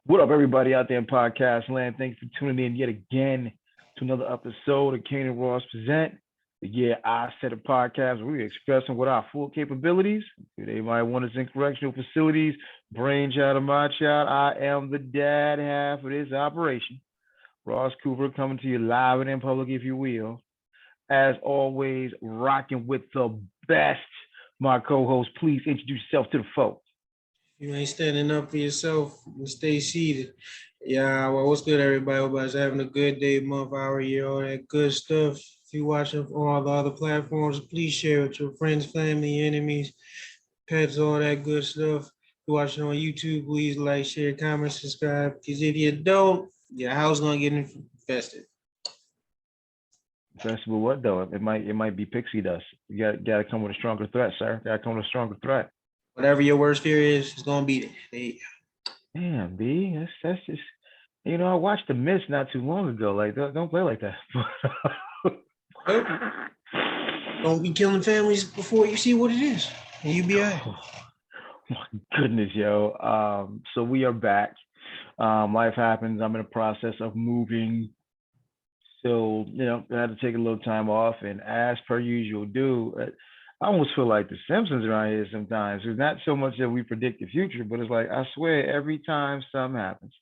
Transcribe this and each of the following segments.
What up, everybody out there in podcast land? Thanks for tuning in yet again to another episode of Kane and Ross Present. The Yeah, I Said a podcast where we expressing what our full capabilities. They might want us in correctional facilities. Brainchild of my child. I am the dad half of this operation. Ross Cooper coming to you live and in public, if you will. As always, rocking with the best. My co-host, please introduce yourself to the folks. You ain't standing up for yourself and stay seated. Yeah, well, what's good, everybody? Hope everybody's having a good day, month, hour, year, all that good stuff. If you're watching on all the other platforms, please share with your friends, family, enemies, pets, all that good stuff. If you're watching on YouTube, please like, share, comment, subscribe. Because if you don't, your house gonna get infested. Festival what though? It might be pixie dust. You gotta come with a stronger threat, sir. Gotta come with a stronger threat. Whatever your worst fear is, it's gonna be there. Damn, B. That's just I watched The Mist not too long ago. Like don't play like that. Don't be killing families before you see what it is. And you be all right. Oh, my goodness, yo. So we are back. Life happens. I'm in the process of moving. So, I had to take a little time off and as per usual do. I almost feel like the Simpsons around here sometimes. It's not so much that we predict the future, but it's like I swear every time something happens,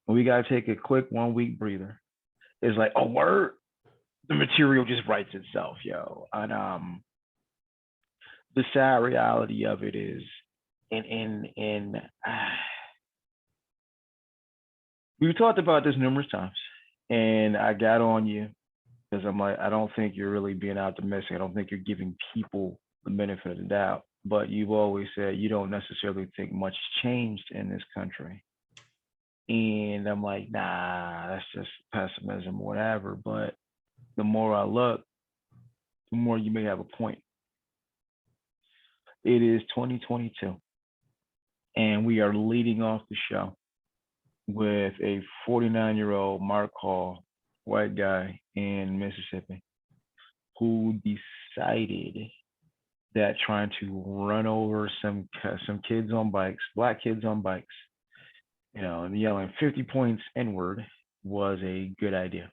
we gotta take a quick 1 week breather. It's like, oh word, the material just writes itself, yo. And the sad reality of it is in we've talked about this numerous times, and I got on you because I'm like, I don't think you're really being optimistic. I don't think you're giving people the benefit of the doubt. But you've always said you don't necessarily think much changed in this country. And I'm like, nah, that's just pessimism, whatever. But the more I look, the more you may have a point. It is 2022, and we are leading off the show with a 49-year-old Mark Hall, white guy in Mississippi, who decided that trying to run over some kids on bikes, black kids on bikes, and yelling 50 points N-word was a good idea.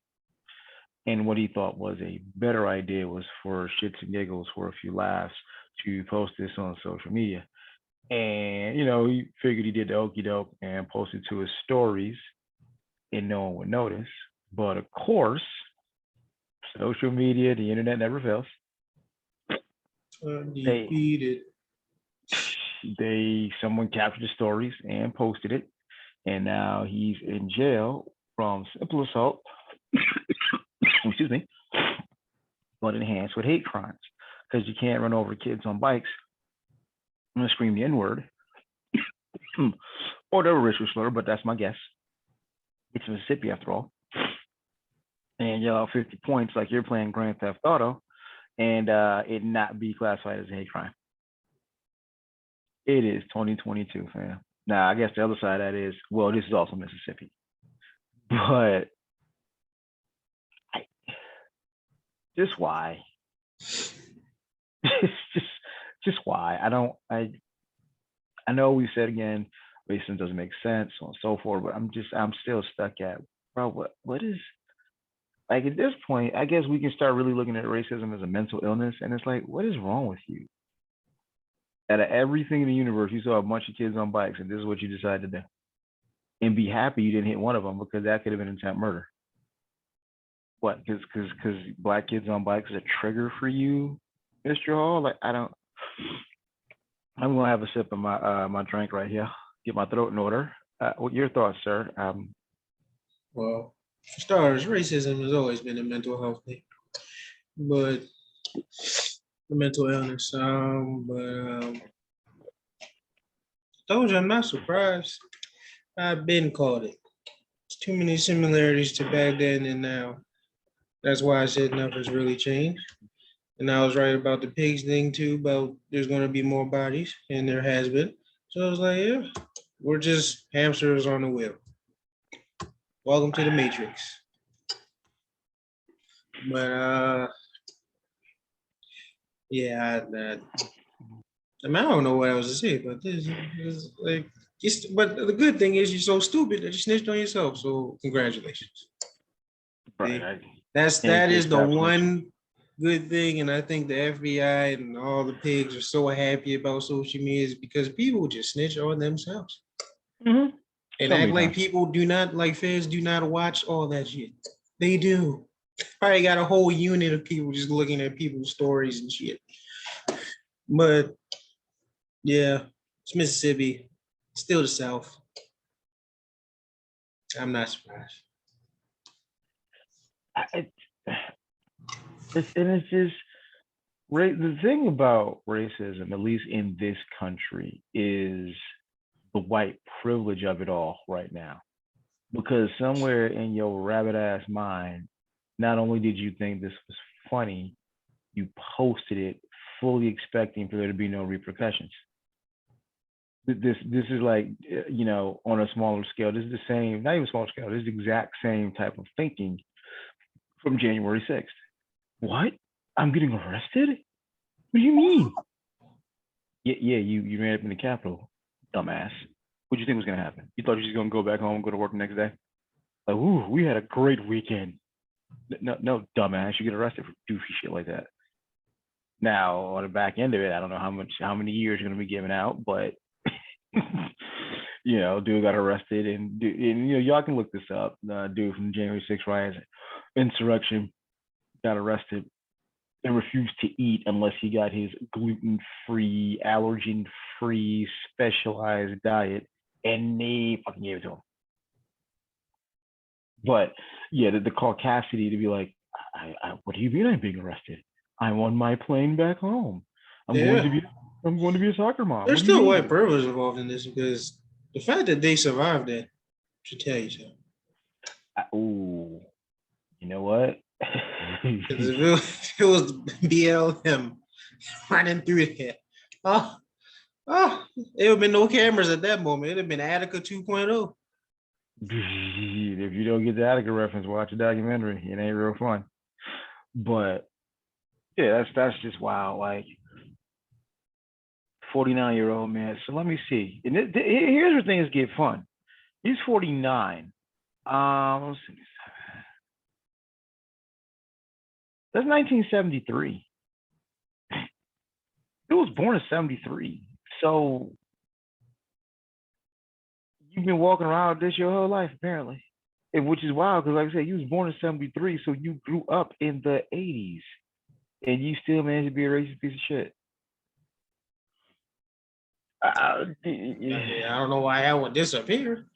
And what he thought was a better idea was for shits and giggles, for a few laughs, to post this on social media. And, he figured he did the okey doke and posted to his stories and no one would notice. But of course, social media, the internet never fails. They Undefeated. someone captured the stories and posted it, and now he's in jail from simple assault. Excuse me, but enhanced with hate crimes because you can't run over kids on bikes. I'm gonna scream the N word or the racial slur, but that's my guess. It's Mississippi after all, and yell out 50 points like you're playing Grand Theft Auto, and it not be classified as a hate crime. It is 2022, fam. Now, I guess the other side of that is, well, this is also Mississippi, but just why? just, just why? I know we said again, racism doesn't make sense, so on and so forth, but I'm still stuck at, bro, what is, like at this point, I guess we can start really looking at racism as a mental illness, and it's like, what is wrong with you? Out of everything in the universe, you saw a bunch of kids on bikes, and this is what you decided to do. And be happy you didn't hit one of them because that could have been attempt murder. What? Because black kids on bikes is a trigger for you, Mr. Hall? Like I don't. I'm gonna have a sip of my drink right here. Get my throat in order. What your thoughts, sir? Well, for starters, racism has always been a mental health thing, but a mental illness. Told you I'm not surprised. I've been called it. There's too many similarities to back then and now. That's why I said nothing's really changed. And I was right about the pigs thing too, about there's gonna be more bodies, and there has been. So I was like, yeah, we're just hamsters on the wheel. Welcome to the Matrix. But yeah, I mean, I don't know what else to say, but this is like, but the good thing is you're so stupid that you snitched on yourself. So congratulations. Right. See? I can't That say is the stop snitching. one good thing, and I think the FBI and all the pigs are so happy about social media is because people just snitch on themselves Mm-hmm. and So act many like times. people do not like feds do not watch all that shit. They do. Probably got a whole unit of people just looking at people's stories and shit. But yeah, it's Mississippi, still the South. I'm not surprised. I, it's just the thing about racism, at least in this country, is the white privilege of it all right now. Because somewhere in your rabbit ass mind, not only did you think this was funny, you posted it fully expecting for there to be no repercussions. This is like on a smaller scale. This is the same, not even smaller scale. This is the exact same type of thinking from January 6th. What? I'm getting arrested? What do you mean? Yeah, you ran up in the Capitol, dumbass. What do you think was gonna happen? You thought you were just gonna go back home, go to work the next day? Like, ooh, we had a great weekend. No, dumbass, you get arrested for goofy shit like that. Now, on the back end of it, I don't know how many years you're gonna be giving out, but dude got arrested, and y'all can look this up. Dude from January 6th riots, insurrection, got arrested and refused to eat unless he got his gluten-free, allergen-free, specialized diet, and they fucking gave it to him. But yeah, the caucasity to be like, what do you mean I'm being arrested? I'm on my plane back home. I'm going to Yeah, be I'm going to be a soccer mom. there's What do you still white mean? privilege involved in this because the fact that they survived that should tell you something. Oh, you know what? Because if it was BLM running through there, oh, it would have been no cameras at that moment. It'd have been Attica 2.0. If you don't get the Attica reference, watch a documentary. It ain't real fun. But yeah, that's just wild. Like 49-year-old man. So let me see. And here's where things get fun. He's 49. Let's see. That's 1973. He was born in 73. So you've been walking around this your whole life, apparently. Which is wild because, like I said, you was born in 73, so you grew up in the 80s and you still managed to be a racist piece of shit. I don't know why I would disappear.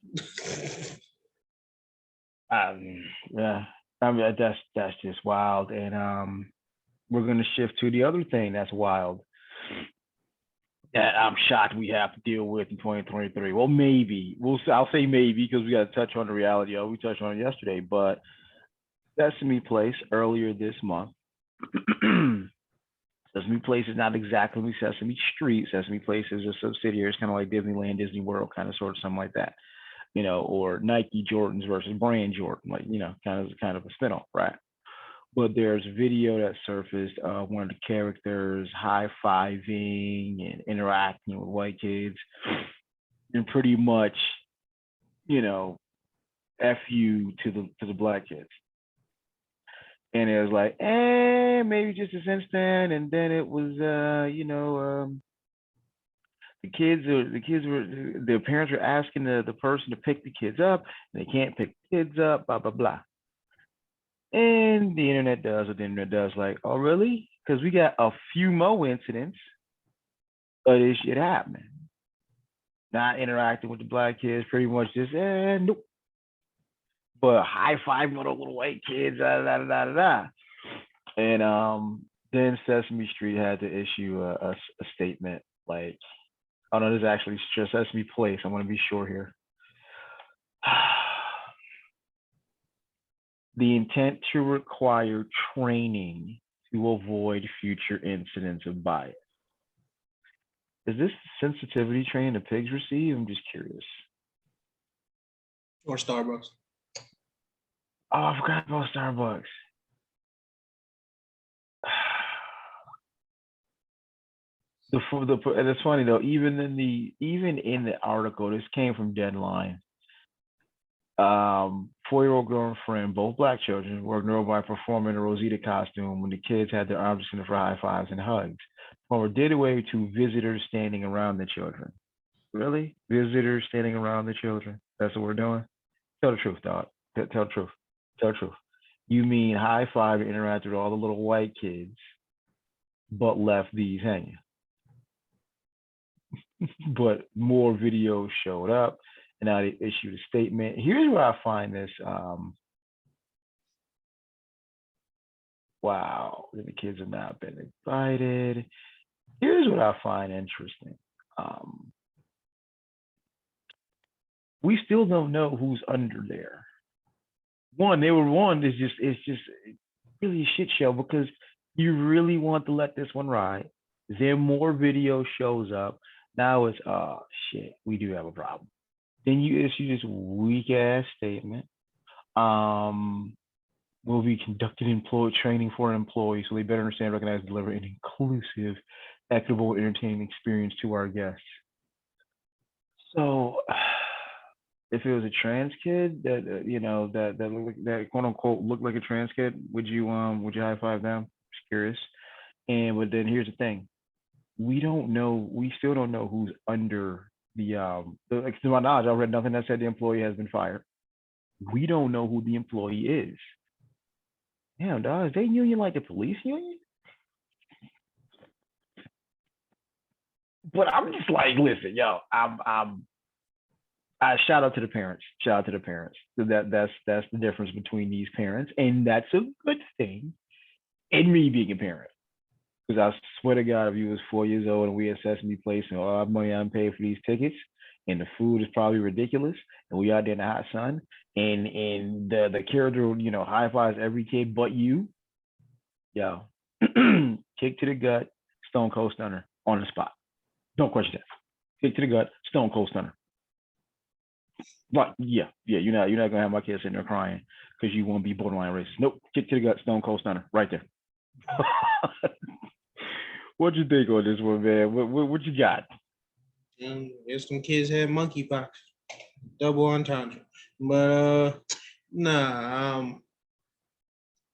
Yeah, I mean that's just wild, and we're gonna shift to the other thing that's wild that I'm shocked we have to deal with in 2023. Well, maybe I'll say maybe because we got to touch on the reality of it. We touched on it yesterday, but Sesame Place earlier this month. Sesame Place is not exactly Sesame Street. Sesame Place is a subsidiary. It's kind of like Disneyland, Disney World, kind of sort of something like that, or Nike Jordans versus Brand Jordan, like kind of a spinoff, right? But there's video that surfaced of one of the characters high-fiving and interacting with white kids, and pretty much, f you to the black kids. And it was like, maybe just this instant, and then it was, the parents were asking the person to pick the kids up, and they can't pick the kids up, blah blah blah. And the internet does what the internet does, like, oh really? Because we got a few more incidents of this shit happening. Not interacting with the black kids, pretty much just, nope. But high five little white kids, da da da da da. And then Sesame Street had to issue a statement like, oh no, this is actually just Sesame Place. I want to be sure here. The intent to require training to avoid future incidents of bias. Is this sensitivity training the pigs receive? I'm just curious. Or Starbucks. Oh, I forgot about Starbucks. And it's funny though. Even in the article, this came from Deadline. 4-year-old girlfriend, both black children, were ignored by performing a Rosita costume when the kids had their arms extended for high fives and hugs. Or did away to visitors standing around the children. Really? Visitors standing around the children? That's what we're doing? Tell the truth, dog. Tell the truth. Tell the truth. You mean high five and interact with all the little white kids, but left these hanging? But more videos showed up, and now they issued a statement. Here's where I find this. Wow, the kids have not been invited. Here's what I find interesting. Um, we still don't know who's under there. One is just it's just really a shit show because you really want to let this one ride. Then more video shows up. Now it's shit, we do have a problem. Then you issue this weak ass statement. Um, will be conducted employee training for employees so they better understand, recognize, and deliver an inclusive, equitable, entertaining experience to our guests. So, if it was a trans kid that that looked that quote unquote looked like a trans kid, would you high five them? Just curious. And but then here's the thing: we don't know. We still don't know who's under like to my knowledge, I read nothing that said the employee has been fired. We don't know who the employee is. Damn, dog, is they union like a police union? But I'm just like, listen, yo, I shout out to the parents. Shout out to the parents. That's the difference between these parents, and that's a good thing. And me being a parent, because I swear to God, if you was 4 years old and we at Sesame Place and all our money I'm paid for these tickets, and the food is probably ridiculous, and we out there in the hot sun, and the character, high fives every kid but you, yo, kick to the gut, Stone Cold Stunner on the spot. No question that. Kick to the gut, Stone Cold Stunner. But yeah, you're not gonna have my kids sitting there crying because you want to be borderline racist. Nope, kick to the gut, Stone Cold Stunner, right there. What you think on this one, man? What you got? If some kids had monkeypox, double entendre. But nah,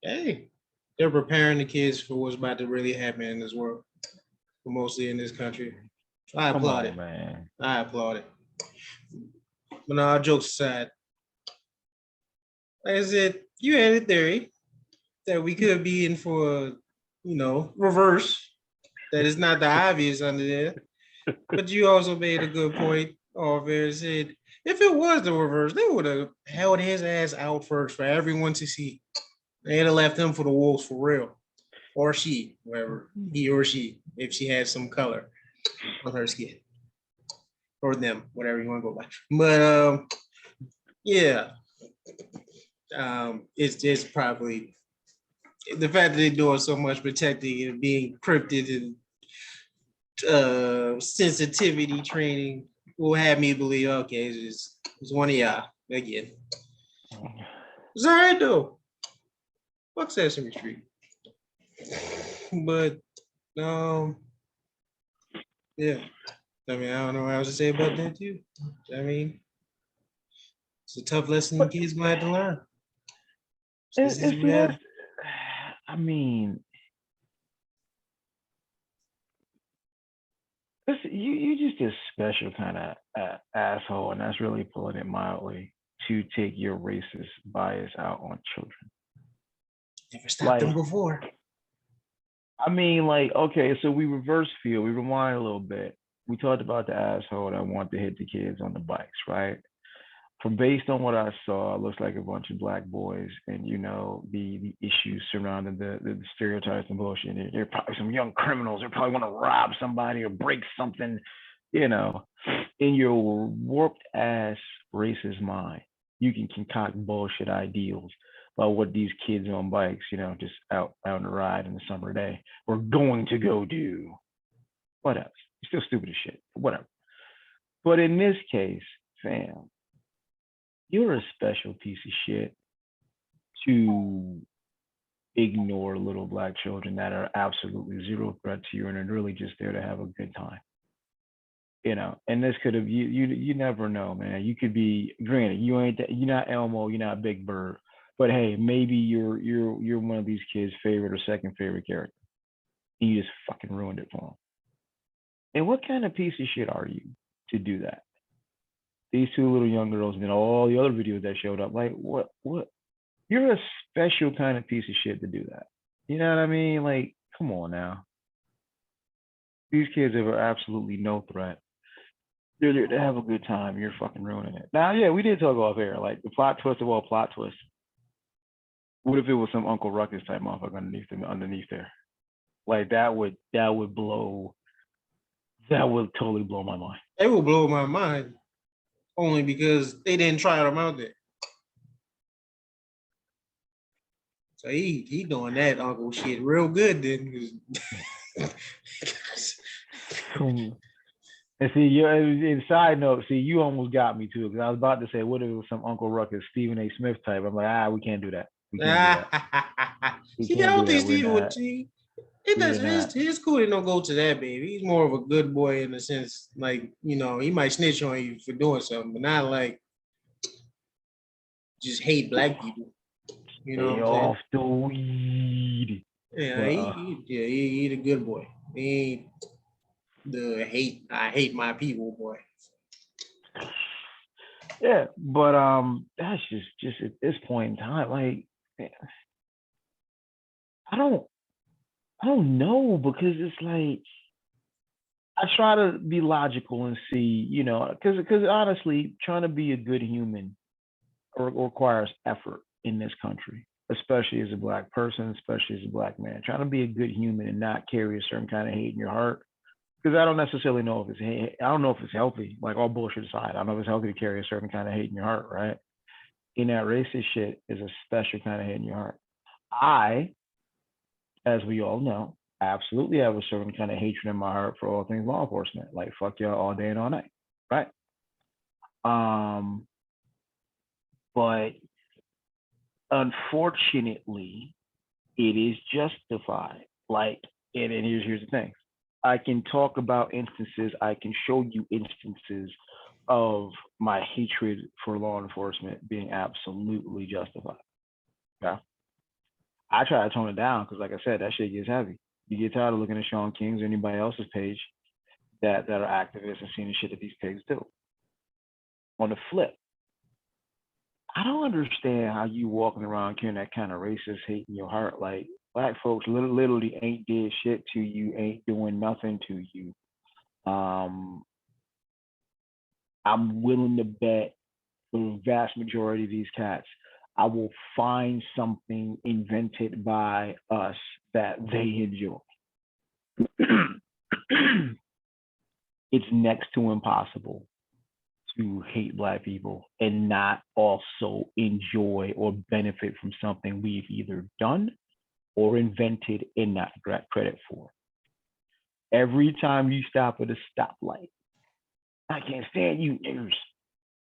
hey, they're preparing the kids for what's about to really happen in this world, mostly in this country. So I Come applaud on, it. man. I applaud it. But now, jokes aside, like I said, you had a theory that we could be in for, reverse. That is not the obvious under there. But you also made a good point off there and said if it was the reverse, they would have held his ass out first for everyone to see. They'd have left him for the wolves for real. Or she, whoever, he or she, if she had some color on her skin. Or them, whatever you want to go by. But yeah. It's just probably the fact that they're doing so much protecting and being cryptid and sensitivity training will have me believe, okay, it's one of y'all again. It's all right though. Fuck Sesame Street. But yeah. I mean, I don't know what else to say about that too. I mean, it's a tough lesson kids gonna have to learn. It's just, I mean, you just a special kind of asshole, and that's really pulling it mildly to take your racist bias out on children. Never stopped them before. I mean, like, okay, so we rewind a little bit. We talked about the asshole that wanted to hit the kids on the bikes, right? From based on what I saw, it looks like a bunch of black boys, and the issues surrounding the stereotypes and bullshit. They're probably some young criminals. They probably want to rob somebody or break something, in your warped ass racist mind. You can concoct bullshit ideals about what these kids on bikes, just out on the ride in the summer day, we're going to go do. What else? It's still stupid as shit. Whatever. But in this case, fam, you're a special piece of shit to ignore little black children that are absolutely zero threat to you and are really just there to have a good time. And this could have you never know, man. You could be, granted, you're not Elmo, you're not Big Bird, but hey, maybe you're one of these kids' favorite or second favorite character, and you just fucking ruined it for them. And what kind of piece of shit are you to do that? These two little young girls and then all the other videos that showed up, like what? You're a special kind of piece of shit to do that. You know what I mean? Like, come on now. These kids are absolutely no threat. They're there to have a good time. You're fucking ruining it. Now, yeah, we did talk off air. Like the plot twist of all plot twists. What if it was some Uncle Ruckus type motherfucker underneath there? Like that would blow. That would totally blow my mind. It will blow my mind only because they didn't try them out there. So he doing that uncle shit real good then. And see, in side note, see, you almost got me too, because I was about to say, what if it was some Uncle Ruckus, Stephen A. Smith type? I'm like, we can't do that. We can't do that. We See, I can't don't do think that. We're Steve would. not. It We're doesn't. not. His cool to don't go to that, baby. He's more of a good boy in the sense, like, he might snitch on you for doing something, but not like just hate black people. You know what Stay I'm saying? off the weed. Yeah, But he the good boy. He ain't the I hate my people boy. yeah, but that's just at this point in time, like, I don't I don't know, because it's like I try to be logical and see, because honestly, trying to be a good human requires effort in this country, especially as a black person, especially as a black man. Trying to be a good human and not carry a certain kind of hate in your heart, because I don't necessarily know if I don't know if it's healthy. Like, all bullshit aside, I don't know if it's healthy to carry a certain kind of hate in your heart, right? And that racist shit is a special kind of hate in your heart. I, as we all know, absolutely have a certain kind of hatred in my heart for all things law enforcement. Like, fuck y'all all day and all night, right? Um, but unfortunately, it is justified. Like, and here's the thing. I can talk about instances, I can show you instances of my hatred for law enforcement being absolutely justified. Yeah. I try to tone it down because, like I said, that shit gets heavy. You get tired of looking at Sean King's or anybody else's page that are activists and seeing the shit that these pigs do. On the flip, I don't understand how you walking around carrying that kind of racist hate in your heart. Like, black folks literally ain't did shit to you, ain't doing nothing to you. Um, I'm willing to bet for the vast majority of these cats, I will find something invented by us that they enjoy. It's next to impossible to hate black people and not also enjoy or benefit from something we've either done or invented and not get credit for. Every time you stop at a stoplight, I can't stand you niggers.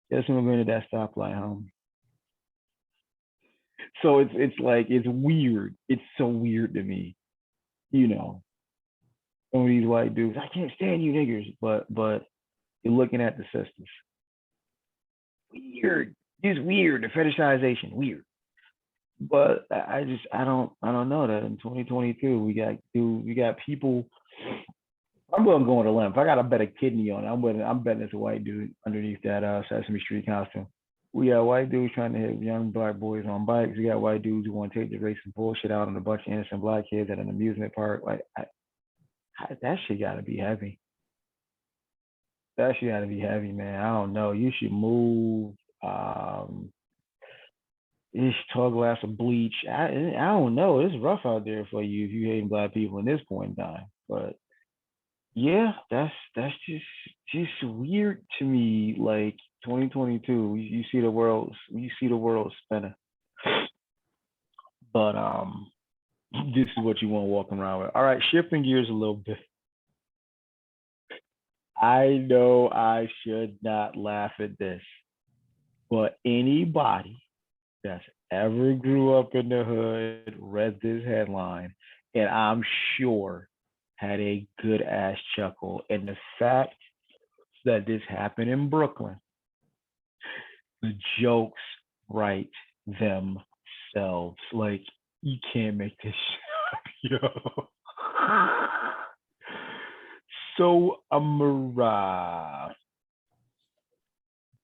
Guess when we're going to that stoplight, home. So it's like, it's weird. It's so weird to me, some of these white dudes. I can't stand you niggers, but you're looking at the sisters. Weird. It's weird. The fetishization, weird. But I don't know that in 2022 we got people. I'm going to go on a limb. If I got to bet a kidney on it, I'm betting it's a white dude underneath that Sesame Street costume. We got white dudes trying to hit young black boys on bikes. We got white dudes who want to take the racist bullshit out on a bunch of innocent black kids at an amusement park. Like, that shit got to be heavy. That shit got to be heavy, man. I don't know. You should move. You should talk glass of bleach. I don't know. It's rough out there for you if you hating black people in this point in time. But yeah, that's just weird to me. Like, 2022, you see the world spinning. But this is what you want walking around with. All right, shifting gears a little bit. I know I should not laugh at this, but anybody that's ever grew up in the hood read this headline, and I'm sure had a good ass chuckle. And the fact that this happened in Brooklyn, the jokes write themselves. Like, you can't make this shit up, yo. So,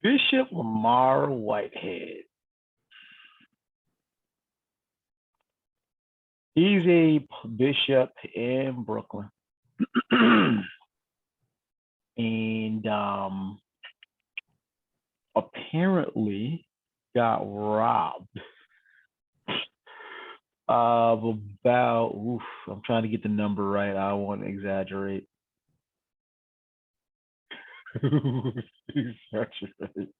Bishop Lamar Whitehead. He's a bishop in Brooklyn. And apparently got robbed of about, I'm trying to get the number right. I don't want to exaggerate. Exaggerate.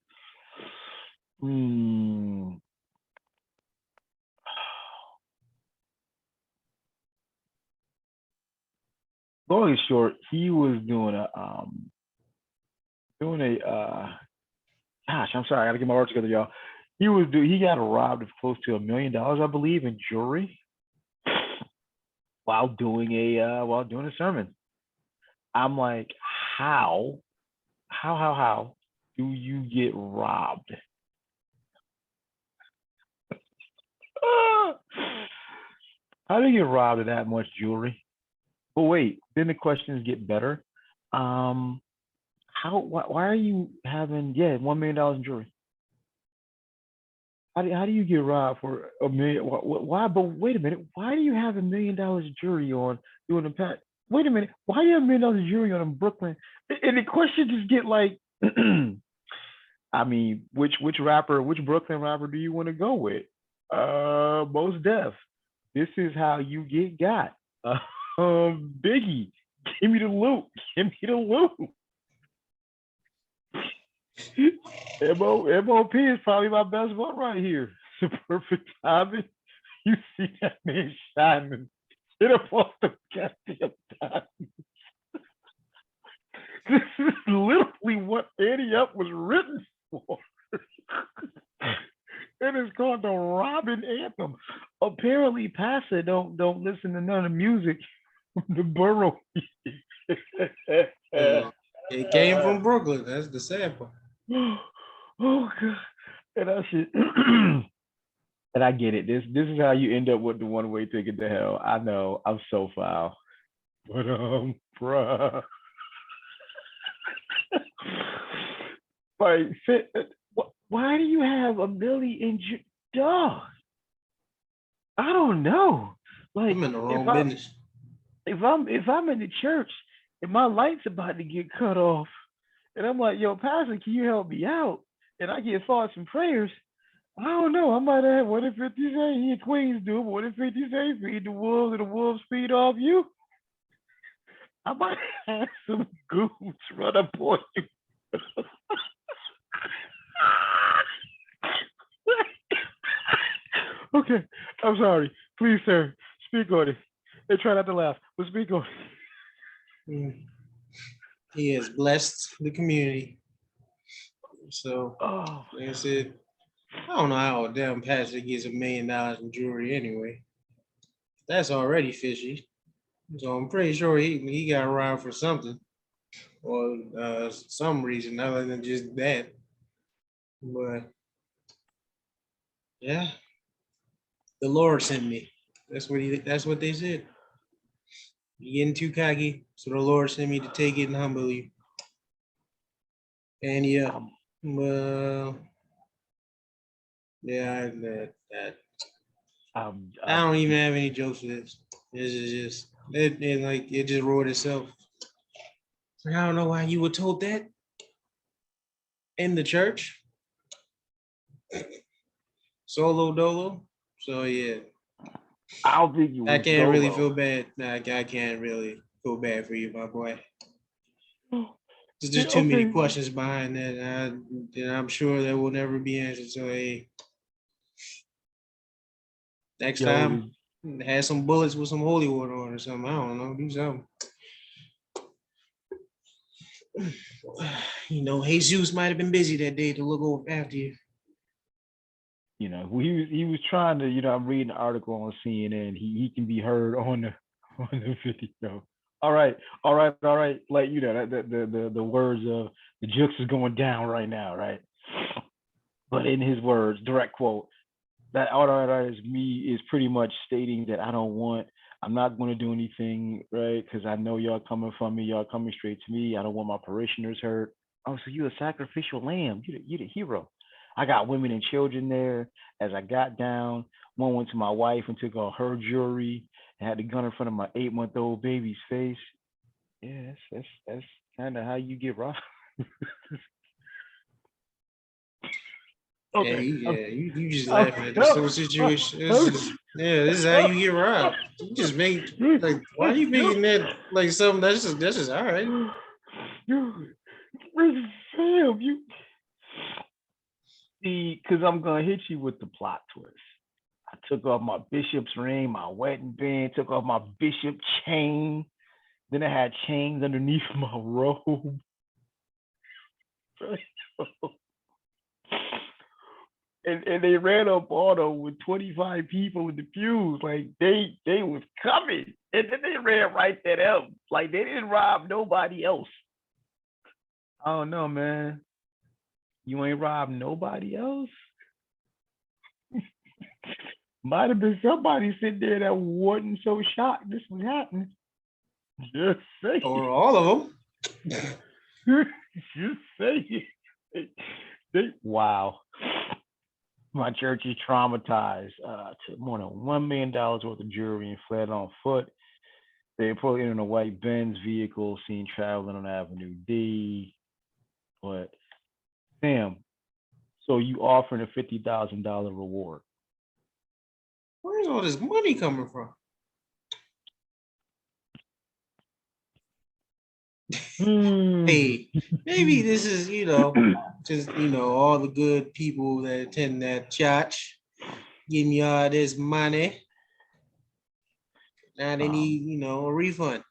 Long and short, he was doing a gosh, I'm sorry, I gotta get my words together, y'all. He got robbed of close to $1 million, I believe, in jewelry while doing a sermon. I'm like, how do you get robbed? How do you get robbed of that much jewelry? But wait, then the questions get better. Why are you having $1 million in jewelry? How do you get robbed for $1 million? Why? But wait a minute. Why do you have $1 million in jewelry on doing the pat? Wait a minute. Why do you have $1 million in jewelry on in Brooklyn? And the question just get like, I mean, which Brooklyn rapper do you want to go with? Most Def. This is how you get got. Biggie, give me the loot. Give me the loot. MOP is probably my best one right here. It's a perfect timing. You see that man shining. Hit up off the goddamn diamond. This is literally what Eddie Up was written for. It is called the Robin Anthem. Apparently, Pastor don't listen to none of the music from the borough. It came from Brooklyn. That's the sad part. Oh God. And I should and I get it. This is how you end up with the one-way ticket to hell. I know, I'm so foul. But bruh. Like, why do you have $1 million in dog? I don't know. Like, I'm in the wrong business. If I'm in the church and my light's about to get cut off, and I'm like, yo, Pastor, can you help me out? And I get thoughts and prayers. I don't know. I might have, what if 50 say he in Queens do, but what if 50 say feed the wolves and the wolves feed off you? I might have some goons run up on you. Okay, I'm sorry. Please, sir, speak on it. And try not to laugh, but speak on it. He has blessed the community. So, like I said, I don't know how a damn pastor gets $1 million in jewelry anyway. That's already fishy. So I'm pretty sure he got robbed for something, or some reason other than just that. But yeah, the Lord sent me. That's what they said. You're getting too cocky, so the Lord sent me to take it and humble you. And yeah, well, yeah, I don't even have any jokes for this. This is just it just wrote itself. I don't know why you were told that in the church. Solo dolo. So yeah. I don't think you. I can't really feel bad. I can't really feel bad for you, my boy. There's just too many questions behind that, and I'm sure that will never be answered. So hey, next time, have some bullets with some holy water on or something. I don't know. Do something. You know, Jesus might have been busy that day to look over after you. he was trying to, I'm reading an article on CNN. He can be heard on the on the video. All right, all right, all right. Like the words of the jokes is going down right now, right? But in his words, direct quote, that auto is me is pretty much stating that I'm not going to do anything, right? Because I know y'all coming from me, y'all coming straight to me. I don't want my parishioners hurt. Oh, so you a sacrificial lamb? You the hero. I got women and children there. As I got down, one went to my wife and took all her jewelry and had the gun in front of my 8-month-old baby's face. Yeah, that's kind of how you get robbed. Yeah, Okay, you just I'm, laughing at this whole situation. This is how you get robbed. You just make like, why are you making that like something that's just all right? you, Sam, you see, because I'm gonna hit you with the plot twist. I took off my bishop's ring, my wedding band, took off my bishop chain. Then I had chains underneath my robe. And they ran up on them with 25 people in the pews. Like they was coming. And then they ran right at them. Like they didn't rob nobody else. I don't know, man. You ain't robbed nobody else? Might have been somebody sitting there that wasn't so shocked this was happening. Just say Or all of them. Just say wow. My church is traumatized. Took more than $1 million worth of jewelry and fled on foot. They put in a white Benz vehicle seen traveling on Avenue D. But Sam, so you offering a $50,000 reward. Where's all this money coming from? Hey, maybe this is, just, all the good people that attend that church giving y'all this money. Now they need, a refund.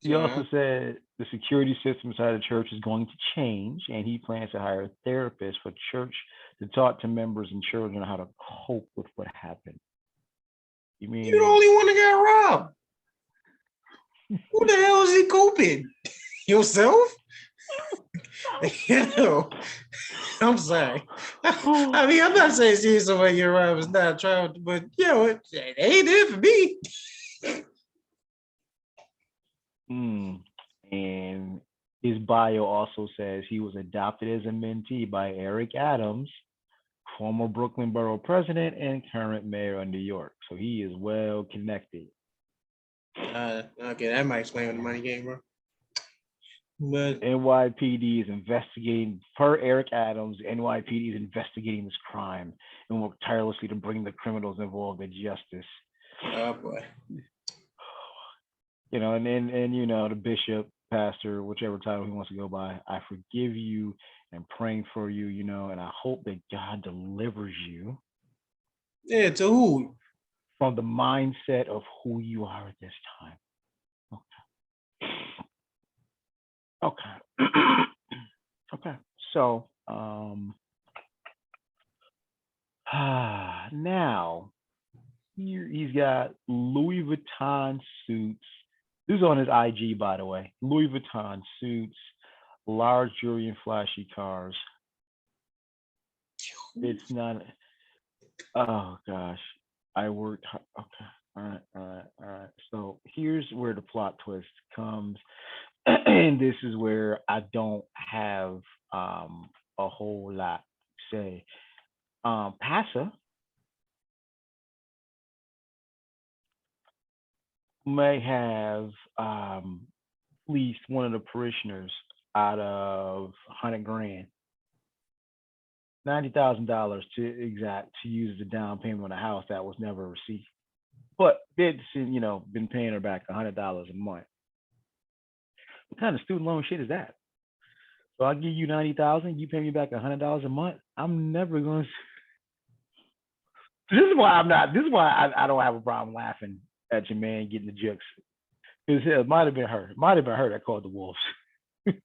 He also said the security system inside the church is going to change, and he plans to hire a therapist for church to talk to members and children how to cope with what happened. You mean you the only one that got robbed? Who the hell is he coping? Yourself? I'm sorry. I mean, I'm not saying seeing somebody get robbed is not trying, but it ain't it for me. And his bio also says he was adopted as a mentee by Eric Adams, former Brooklyn Borough president and current mayor of New York. So he is well connected. Okay, that might explain the money game, bro. But NYPD is investigating, per Eric Adams, NYPD is investigating this crime and work tirelessly to bring the criminals involved to justice. Oh boy. And the bishop, pastor, whichever title he wants to go by, I forgive you and praying for you, and I hope that God delivers you. Yeah, to who? From the mindset of who you are at this time. Okay. Okay. So now here he's got Louis Vuitton suits. This is on his IG, by the way. Louis Vuitton suits, large jewelry and flashy cars. It's not. Oh gosh, I worked. Okay, all right. So here's where the plot twist comes, and this is where I don't have a whole lot to say. Pasa may have fleeced one of the parishioners out of 100 grand, $90,000 to use as a down payment on a house that was never received. But they'd been paying her back $100 a month. What kind of student loan shit is that? So I'll give you 90,000, you pay me back $100 a month. I'm never going to. This is why I don't have a problem laughing at your man getting the jokes. Because it might have been her. It might have been her that called the wolves.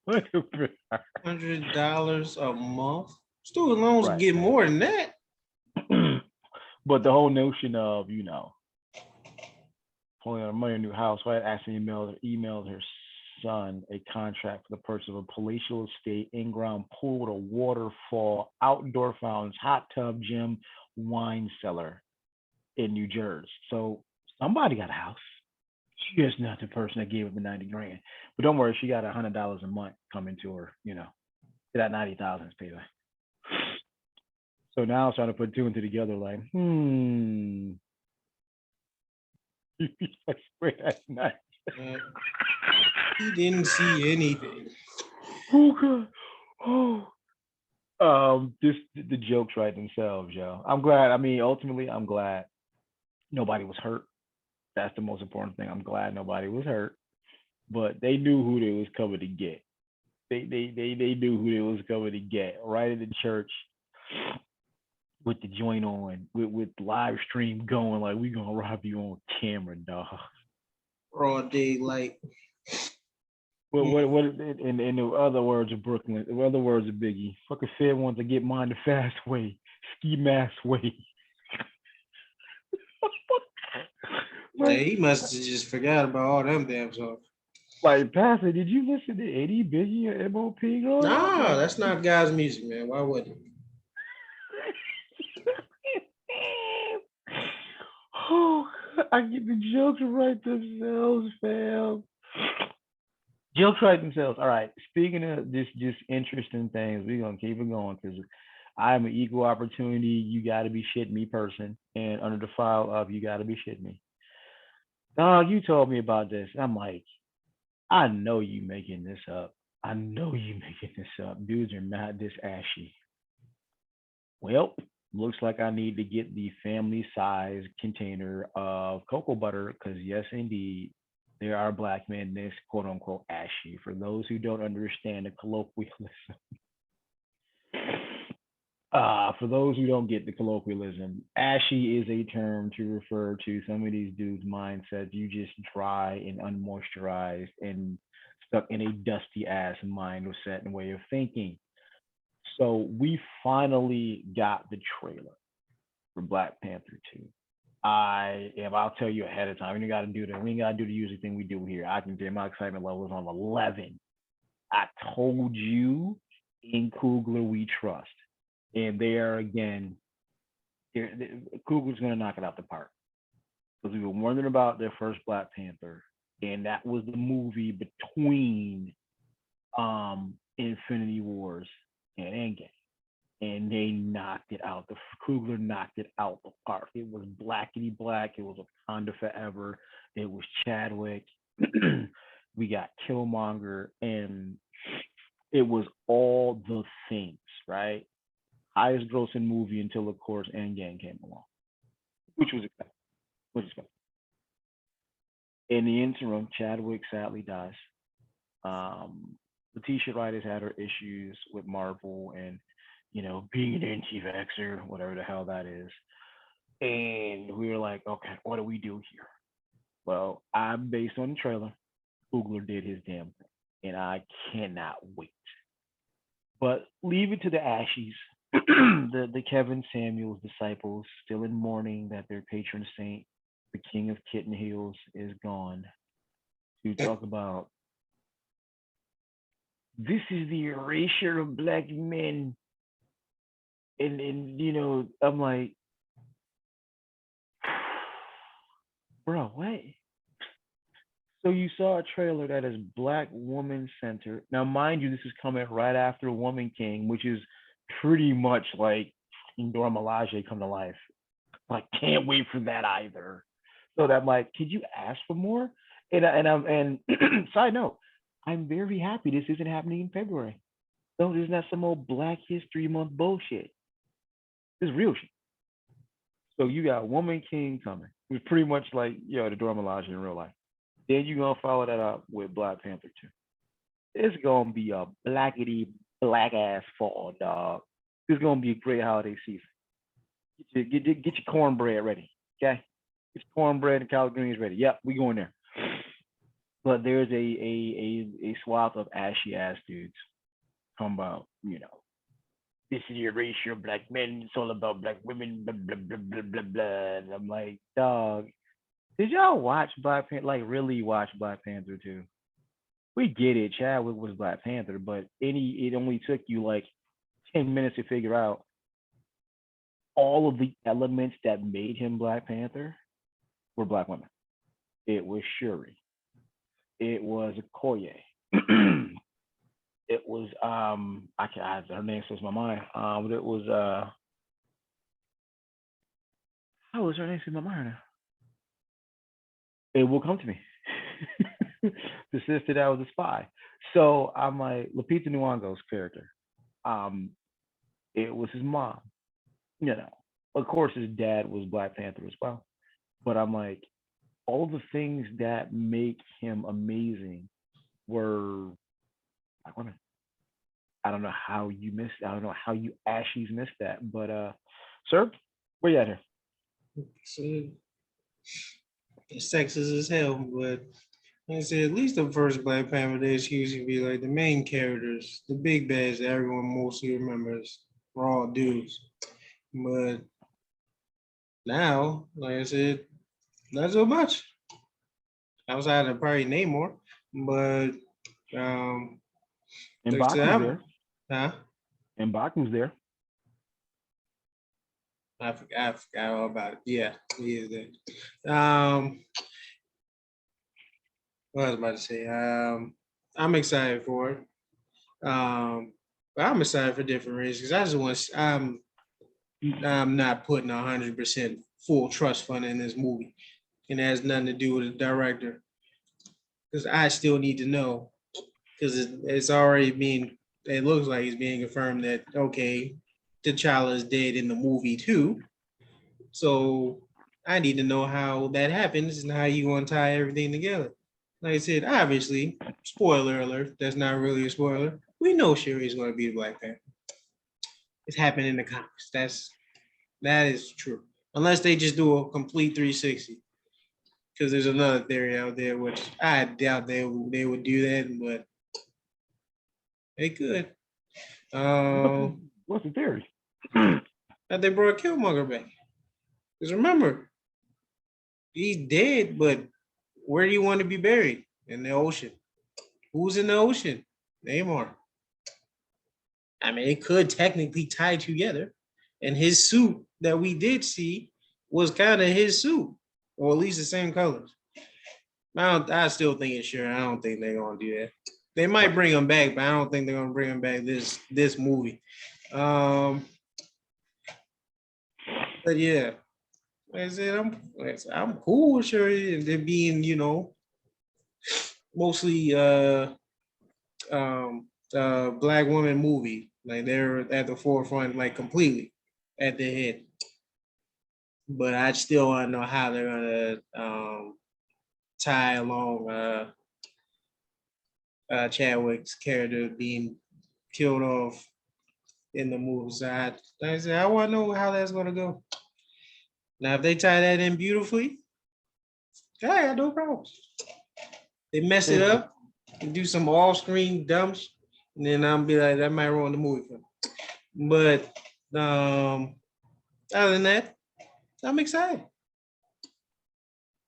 $100 a month. Student loans Right. get more than that. But the whole notion of, pulling out money in a new house, right? Actually emailed her son a contract for the purchase of a palatial estate, in-ground pool with a waterfall, outdoor fountains, hot tub, gym, wine cellar in New Jersey. So somebody got a house. She is not the person that gave her the 90 grand. But don't worry, she got $100 a month coming to her, that 90,000 is paid away. So now I'm trying to put two and two together, like, I swear that's nice. He didn't see anything. Oh God. Just the jokes write themselves, yo. I'm glad. I mean, ultimately, I'm glad nobody was hurt. That's the most important thing. I'm glad nobody was hurt. But they knew who they was coming to get. They knew who they was coming to get. Right in the church with the joint on, with live stream going, like we gonna rob you on camera, dog. Broad daylight. What in the other words of Brooklyn, the other words of Biggie, fucking Fed wants to get mine the fast way, ski mask way. Like, he must have just forgot about all them damn songs. Like, Pastor, did you listen to Eddie, Biggie, or MOP? Nah, that's not God's music, man. Why wouldn't? Oh, I get the jokes right themselves, fam. Jokes write themselves. All right. Speaking of just interesting things, we're gonna keep it going because I'm an equal opportunity. You got to be shitting me person, and under the file of you got to be shitting me. Dog, you told me about this. I'm like, I know you making this up. I know you making this up. Dudes are not this ashy. Well, looks like I need to get the family size container of cocoa butter because yes, indeed, there are black men this quote unquote ashy. For those who don't understand the colloquialism, for those who don't get the colloquialism, ashy is a term to refer to some of these dudes' mindsets. You just dry and unmoisturized and stuck in a dusty ass mind or set and way of thinking. So we finally got the trailer for Black Panther 2. I'll tell you ahead of time. We ain't gotta do that. We ain't gotta do the usual thing we do here. I can say my excitement level is on 11. I told you in Coogler we trust. And they are again, Coogler's gonna knock it out the park. Because we were wondering about their first Black Panther, and that was the movie between Infinity Wars and Endgame. And they knocked it out. The Coogler knocked it out the park. It was blackety black. It was Wakanda forever. It was Chadwick. We got Killmonger, and it was all the things, right? Highest grossing movie until, of course, Endgame came along, which was expected. In the interim, Chadwick sadly dies. Letitia Wright has had her issues with Marvel and, being an anti-vaxxer, whatever the hell that is. And we were like, okay, what do we do here? Well, I'm based on the trailer. Coogler did his damn thing, and I cannot wait. But leave it to the Ashies, the Kevin Samuels disciples, still in mourning that their patron saint, the King of Kitten Heels, is gone. To talk about this is the erasure of black men, and I'm like, bro, what? So you saw a trailer that is black woman centered. Now, mind you, this is coming right after Woman King, which is pretty much like Dora Milaje come to life. Like, can't wait for that either. So that, like, could you ask for more? And side note, I'm very happy this isn't happening in February. No, this is not some old Black History Month bullshit. This is real shit. So you got Woman King coming. It's pretty much like, the Dora Milaje in real life. Then you're going to follow that up with Black Panther 2. It's going to be a blackety black ass fall, dog. It's going to be a great holiday season. Get your cornbread ready, okay? Get your cornbread and collard greens ready. Yep, we going there. But there's a swath of ashy ass dudes talking about, this is your erasure of black men. It's all about black women. Blah blah blah blah blah blah. And I'm like, dog, did y'all watch Black Panther? Like, really watch Black Panther too? We get it. Chadwick was Black Panther, but it only took you like 10 minutes to figure out all of the elements that made him Black Panther were black women. It was Shuri. It was Okoye. It was her name slips my mind. But it was how was her name slips my mind now? It will come to me. The sister that was a spy. So I'm like Lupita Nyong'o's character. Um, it was his mom. You know, of course his dad was Black Panther as well. But I'm like, all the things that make him amazing were black women. I don't know how you missed. I don't know how you actually missed that. But sir, where you at here? So, it's sexist as hell, but like I said, at least the first Black Panther, they used to be like the main characters, the big bads that everyone mostly remembers were all dudes. But now, like I said, not so much. Outside of probably Namor, but And like I said, Baku's there. huh? And Baku's there. I forgot all about it. Yeah, he is there. What I was about to say. I'm excited for it. But I'm excited for different reasons. I just want. I'm not putting 100% full trust fund in this movie, and it has nothing to do with the director, because I still need to know, because it's already being. It looks like it's being confirmed that okay, T'Challa is dead in the movie too. So I need to know how that happens and how you want to tie everything together. Like I said, obviously, spoiler alert. That's not really a spoiler. We know Shuri is going to be the Black Panther. It's happened in the comics. That is true. Unless they just do a complete 360. Because there's another theory out there, which I doubt they would do that, but they could. What's the theory? That they brought Killmonger back. Because remember, he's dead, but where do you want to be buried? In the ocean. Who's in the ocean? Namor. I mean, it could technically tie together. And his suit that we did see was kind of his suit, or at least the same colors. I still think it's sure. I don't think they're gonna do that. They might bring him back, but I don't think they're gonna bring him back this movie. But yeah, like I said, I'm cool with sure they're being, mostly black woman movie. Like they're at the forefront, like completely at the head. But I still want to know how they're gonna tie along Chadwick's character being killed off in the movie. So I want to know how that's gonna go. Now, if they tie that in beautifully, I got no problems. They mess it up and do some off-screen dumps, and then I'll be like, that might ruin the movie for me. But other than that, I'm excited.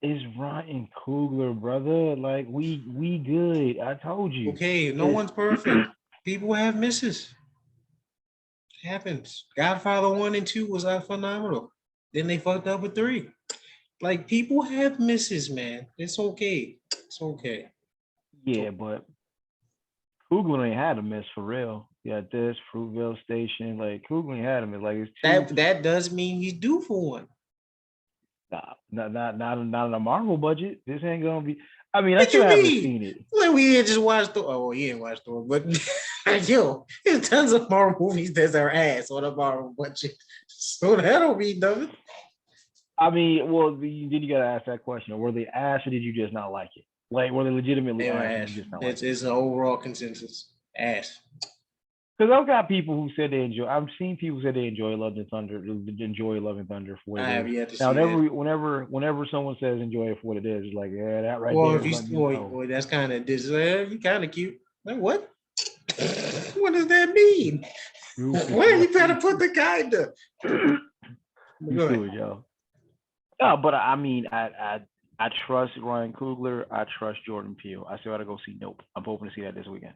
It's Ryan Coogler, brother. Like we good. I told you. Okay, no one's perfect. People have misses. It happens. Godfather 1 and 2 was phenomenal. Then they fucked up with 3. Like people have misses, man. It's okay. It's okay. Yeah, but Coogler ain't had a miss for real. Yeah, this Fruitvale Station, like Coogler ain't had a miss. Like it's that does mean he's due for one. Nah, not on a Marvel budget. This ain't gonna be. I mean, I What still you haven't mean? seen it. Like we didn't just watch Thor. Oh, well, you didn't watch Thor, but yo, there's tons of Marvel movies that are ass on a Marvel budget. So that don't mean nothing. I mean, well, then you gotta ask that question: were they ass, or did you just not like it? Like, were they legitimately They were ass, or ass. did you just not like it? It's an overall consensus. Ass. Because I've got people who said they enjoy. I've seen people say they enjoy Love and Thunder, enjoy Love and Thunder for what I it have is. yet to see Now, that. whenever someone says enjoy it for what it is, it's like, yeah, that right Well, there if is you, letting you know. boy, that's kind of this. You kind of cute. Like what? What does that mean? Where you better put the kinda? You Go ahead. stupid, yo. No, but I mean, I trust Ryan Coogler. I trust Jordan Peele. I still got to go see Nope. I'm hoping to see that this weekend.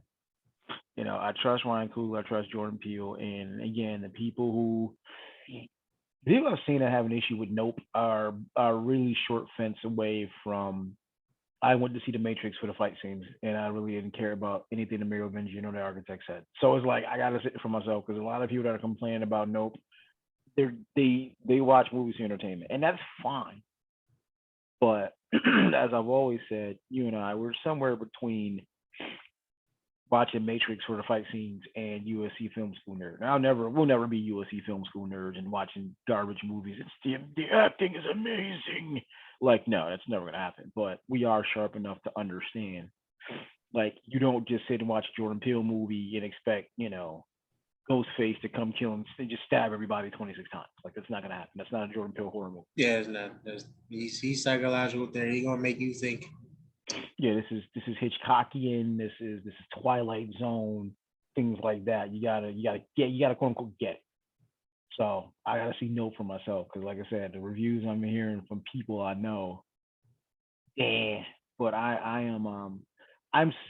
I trust Ryan Coogler. I trust Jordan Peele. And again, the people I've seen that have an issue with Nope are really short fence away from. I went to see The Matrix for the fight scenes, and I really didn't care about anything the Mario Vinci or the architect said. So it's like I got to sit for myself because a lot of people that are complaining about Nope, they watch movies for entertainment, and that's fine. But as I've always said, you and I, we're somewhere between watching Matrix for the fight scenes and USC film school nerd. Now, we'll never be USC film school nerds and watching garbage movies. The acting is amazing. Like, no, that's never gonna happen. But we are sharp enough to understand. Like, you don't just sit and watch a Jordan Peele movie and expect, Ghostface to come kill and just stab everybody 26 times. Like, that's not gonna happen. That's not a Jordan Peele horror movie. Yeah, it's not. He's psychological there. He's gonna make you think. Yeah, this is Hitchcockian. This is Twilight Zone, things like that. You gotta quote unquote get it. So I gotta see Nope for myself because, like I said, the reviews I'm hearing from people I know, yeah. But I'm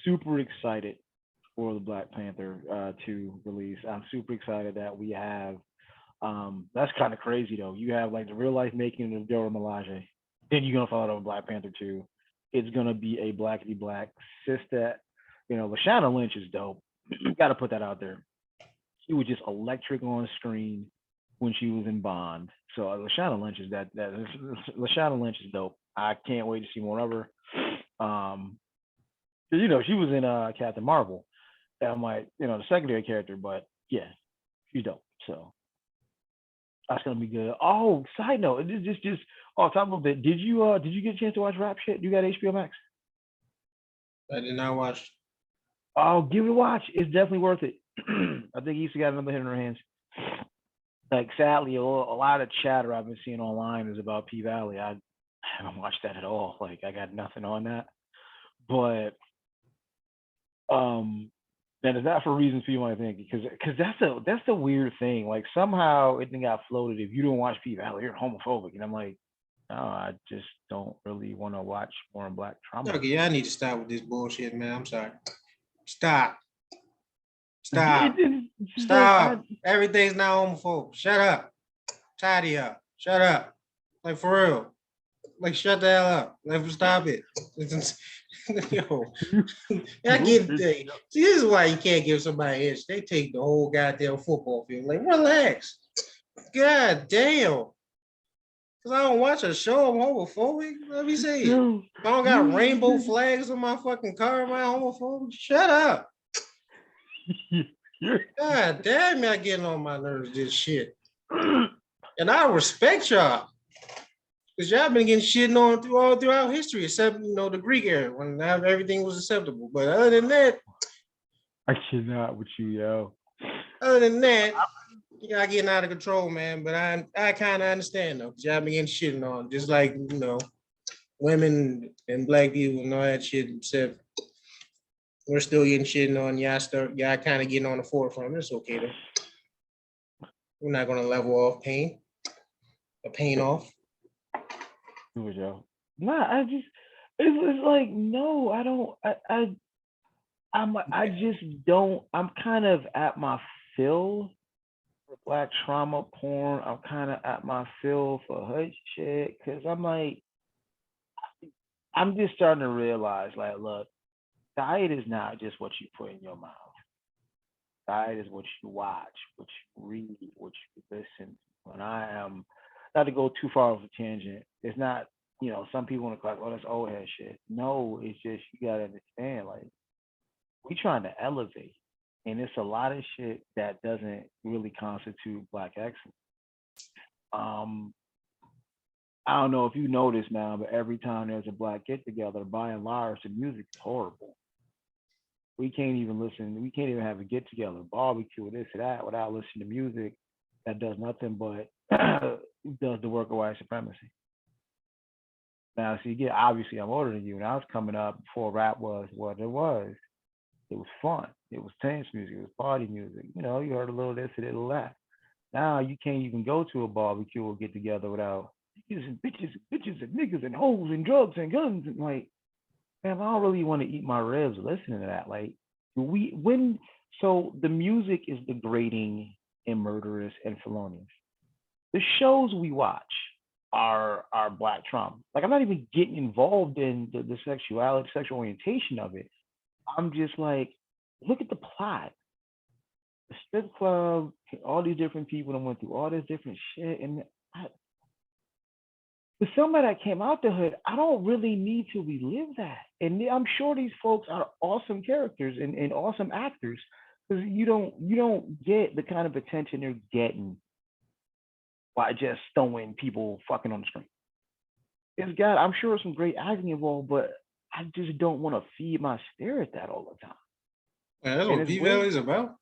super excited for the Black Panther 2 release. I'm super excited that we have. That's kind of crazy though. You have like the real life making of Dora Milaje. Then you're gonna follow it with Black Panther 2. It's gonna be a blackity black sister. Lashana Lynch is dope. Got to put that out there. She was just electric on screen when she was in Bond. So Lashana Lynch is Lashana Lynch is dope. I can't wait to see more of her. She was in Captain Marvel. I'm like, the secondary character, but yeah, she's dope. So that's gonna be good. Oh, side note, just off top of it, did you get a chance to watch Rap Shit? You got HBO Max? I did not watch. Oh, give it a watch. It's definitely worth it. I think Issa got another hit in her hands. Like, sadly, a lot of chatter I've been seeing online is about P Valley. I haven't watched that at all. Like, I got nothing on that. But that is not for reasons people might think, because that's the weird thing. Like, somehow it got floated. If you don't watch P Valley, you're homophobic, and I'm like, no, I just don't really want to watch more Black trauma. Okay, y'all need to stop with this bullshit, man. I'm sorry. Stop. Stop. Stop. Everything's not homophobic. Shut up. Tidy up. Shut up. Like, for real. Like, shut the hell up. Like, stop it. Yo, I get. See, this is why you can't give somebody an inch. They take the whole goddamn football field. Like, relax. God damn. Because I don't watch a show, I'm homophobic. Let me see. If I don't got rainbow flags on my fucking car, am I homophobic? Shut up. God damn, y'all getting on my nerves, this shit. And I respect y'all. Because y'all been getting shitting on all throughout history, except, the Greek era, when everything was acceptable. But other than that, I cannot with you, yo. Other than that, y'all getting out of control, man. But I kind of understand, though, because y'all been getting shitting on. Just like, women and black people and all that shit, except we're still getting shitting on. Y'all kind of getting on the forefront. It's okay, though. We're not going to level off pain. The pain off. Do it, yo. Nah, it's like, no, I don't. I just don't. I'm kind of at my fill for Black trauma porn. I'm kind of at my fill for hood shit, because I'm just starting to realize, like, look, diet is not just what you put in your mouth. Diet is what you watch, what you read, what you listen. When I am, not to go too far off a tangent, it's not, some people want to call, oh, that's old head shit. No, it's just, you gotta understand, like, we trying to elevate, and it's a lot of shit that doesn't really constitute Black excellence. I don't know if you notice now, but every time there's a Black get together, by and large, the music is horrible. We can't even listen. We can't even have a get together, barbecue, or this or that, without listening to music that does nothing but does the work of white supremacy. Now, see, obviously I'm older than you, and I was coming up before rap was what it was. It was fun. It was dance music. It was party music. You know, you heard a little this, a little that. Now you can't even go to a barbecue or get together without bitches and niggas and hoes and drugs and guns and like, man, I don't really want to eat my ribs listening to that. Like, so the music is degrading and murderous and felonious. The shows we watch are black trauma. Like, I'm not even getting involved in the sexuality, sexual orientation of it. I'm just like, look at the plot. The strip club, all these different people that went through all this different shit, and I, for somebody that came out the hood, I don't really need to relive that. And I'm sure these folks are awesome characters and awesome actors because you don't get the kind of attention they're getting by just throwing people fucking on the screen. It's got, I'm sure, some great acting involved, but I just don't want to feed my spirit that all the time. Man, that's And what it's P weird. Valley's about.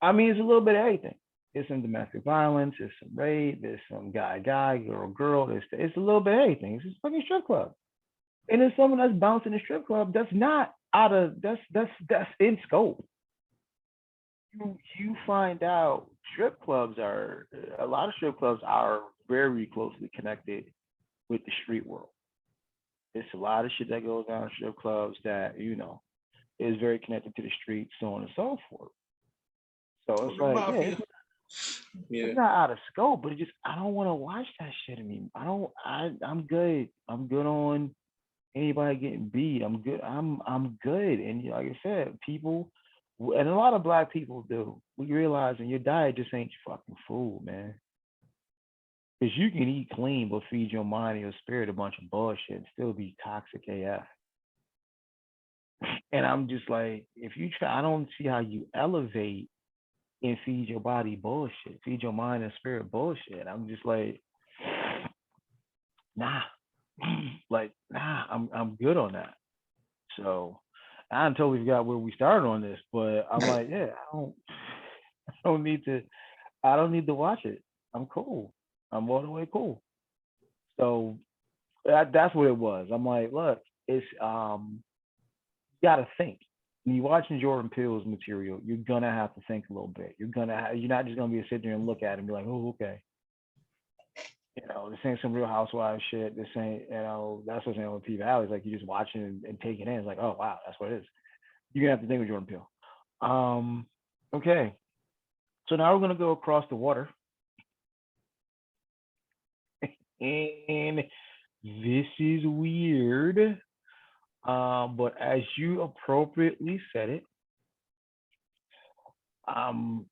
I mean, it's a little bit of everything. There's some domestic violence, there's some rape, there's some guy, girl. It's a little bit of everything. It's just fucking strip club. And then someone that's bouncing a strip club, that's not out of that's in scope. You find out a lot of strip clubs are very closely connected with the street world. There's a lot of shit that goes on in strip clubs that, is very connected to the streets, so on and so forth. So it's The like, yeah, mafia. Yeah. it's not out of scope, but it just I don't want to watch that shit anymore. I'm good. I'm good on anybody getting beat. I'm good. I'm good. And like I said, people and a lot of black people do. We realize and your diet just ain't your fucking food, man. Because you can eat clean but feed your mind and your spirit a bunch of bullshit and still be toxic AF. And I'm just like, if you try, I don't see how you elevate and feed your body bullshit, feed your mind and spirit bullshit. I'm just like, nah, like nah, I'm good on that. So I totally forgot where we started on this, but I'm like, yeah, I don't need to, I don't need to watch it. I'm cool. I'm all the way cool. So that's what it was. I'm like, look, it's you gotta think. When you're watching Jordan Peele's material, you're gonna have to think a little bit. You're not just gonna be sit there and look at it and be like, oh, okay. This ain't some Real Housewives shit. This ain't, that's what's saying with P Valley. It's like you just watching and taking it in. It's like, oh wow, that's what it is. You're gonna have to think with Jordan Peele. Okay. So now we're gonna go across the water. And this is weird. But as you appropriately said it, um,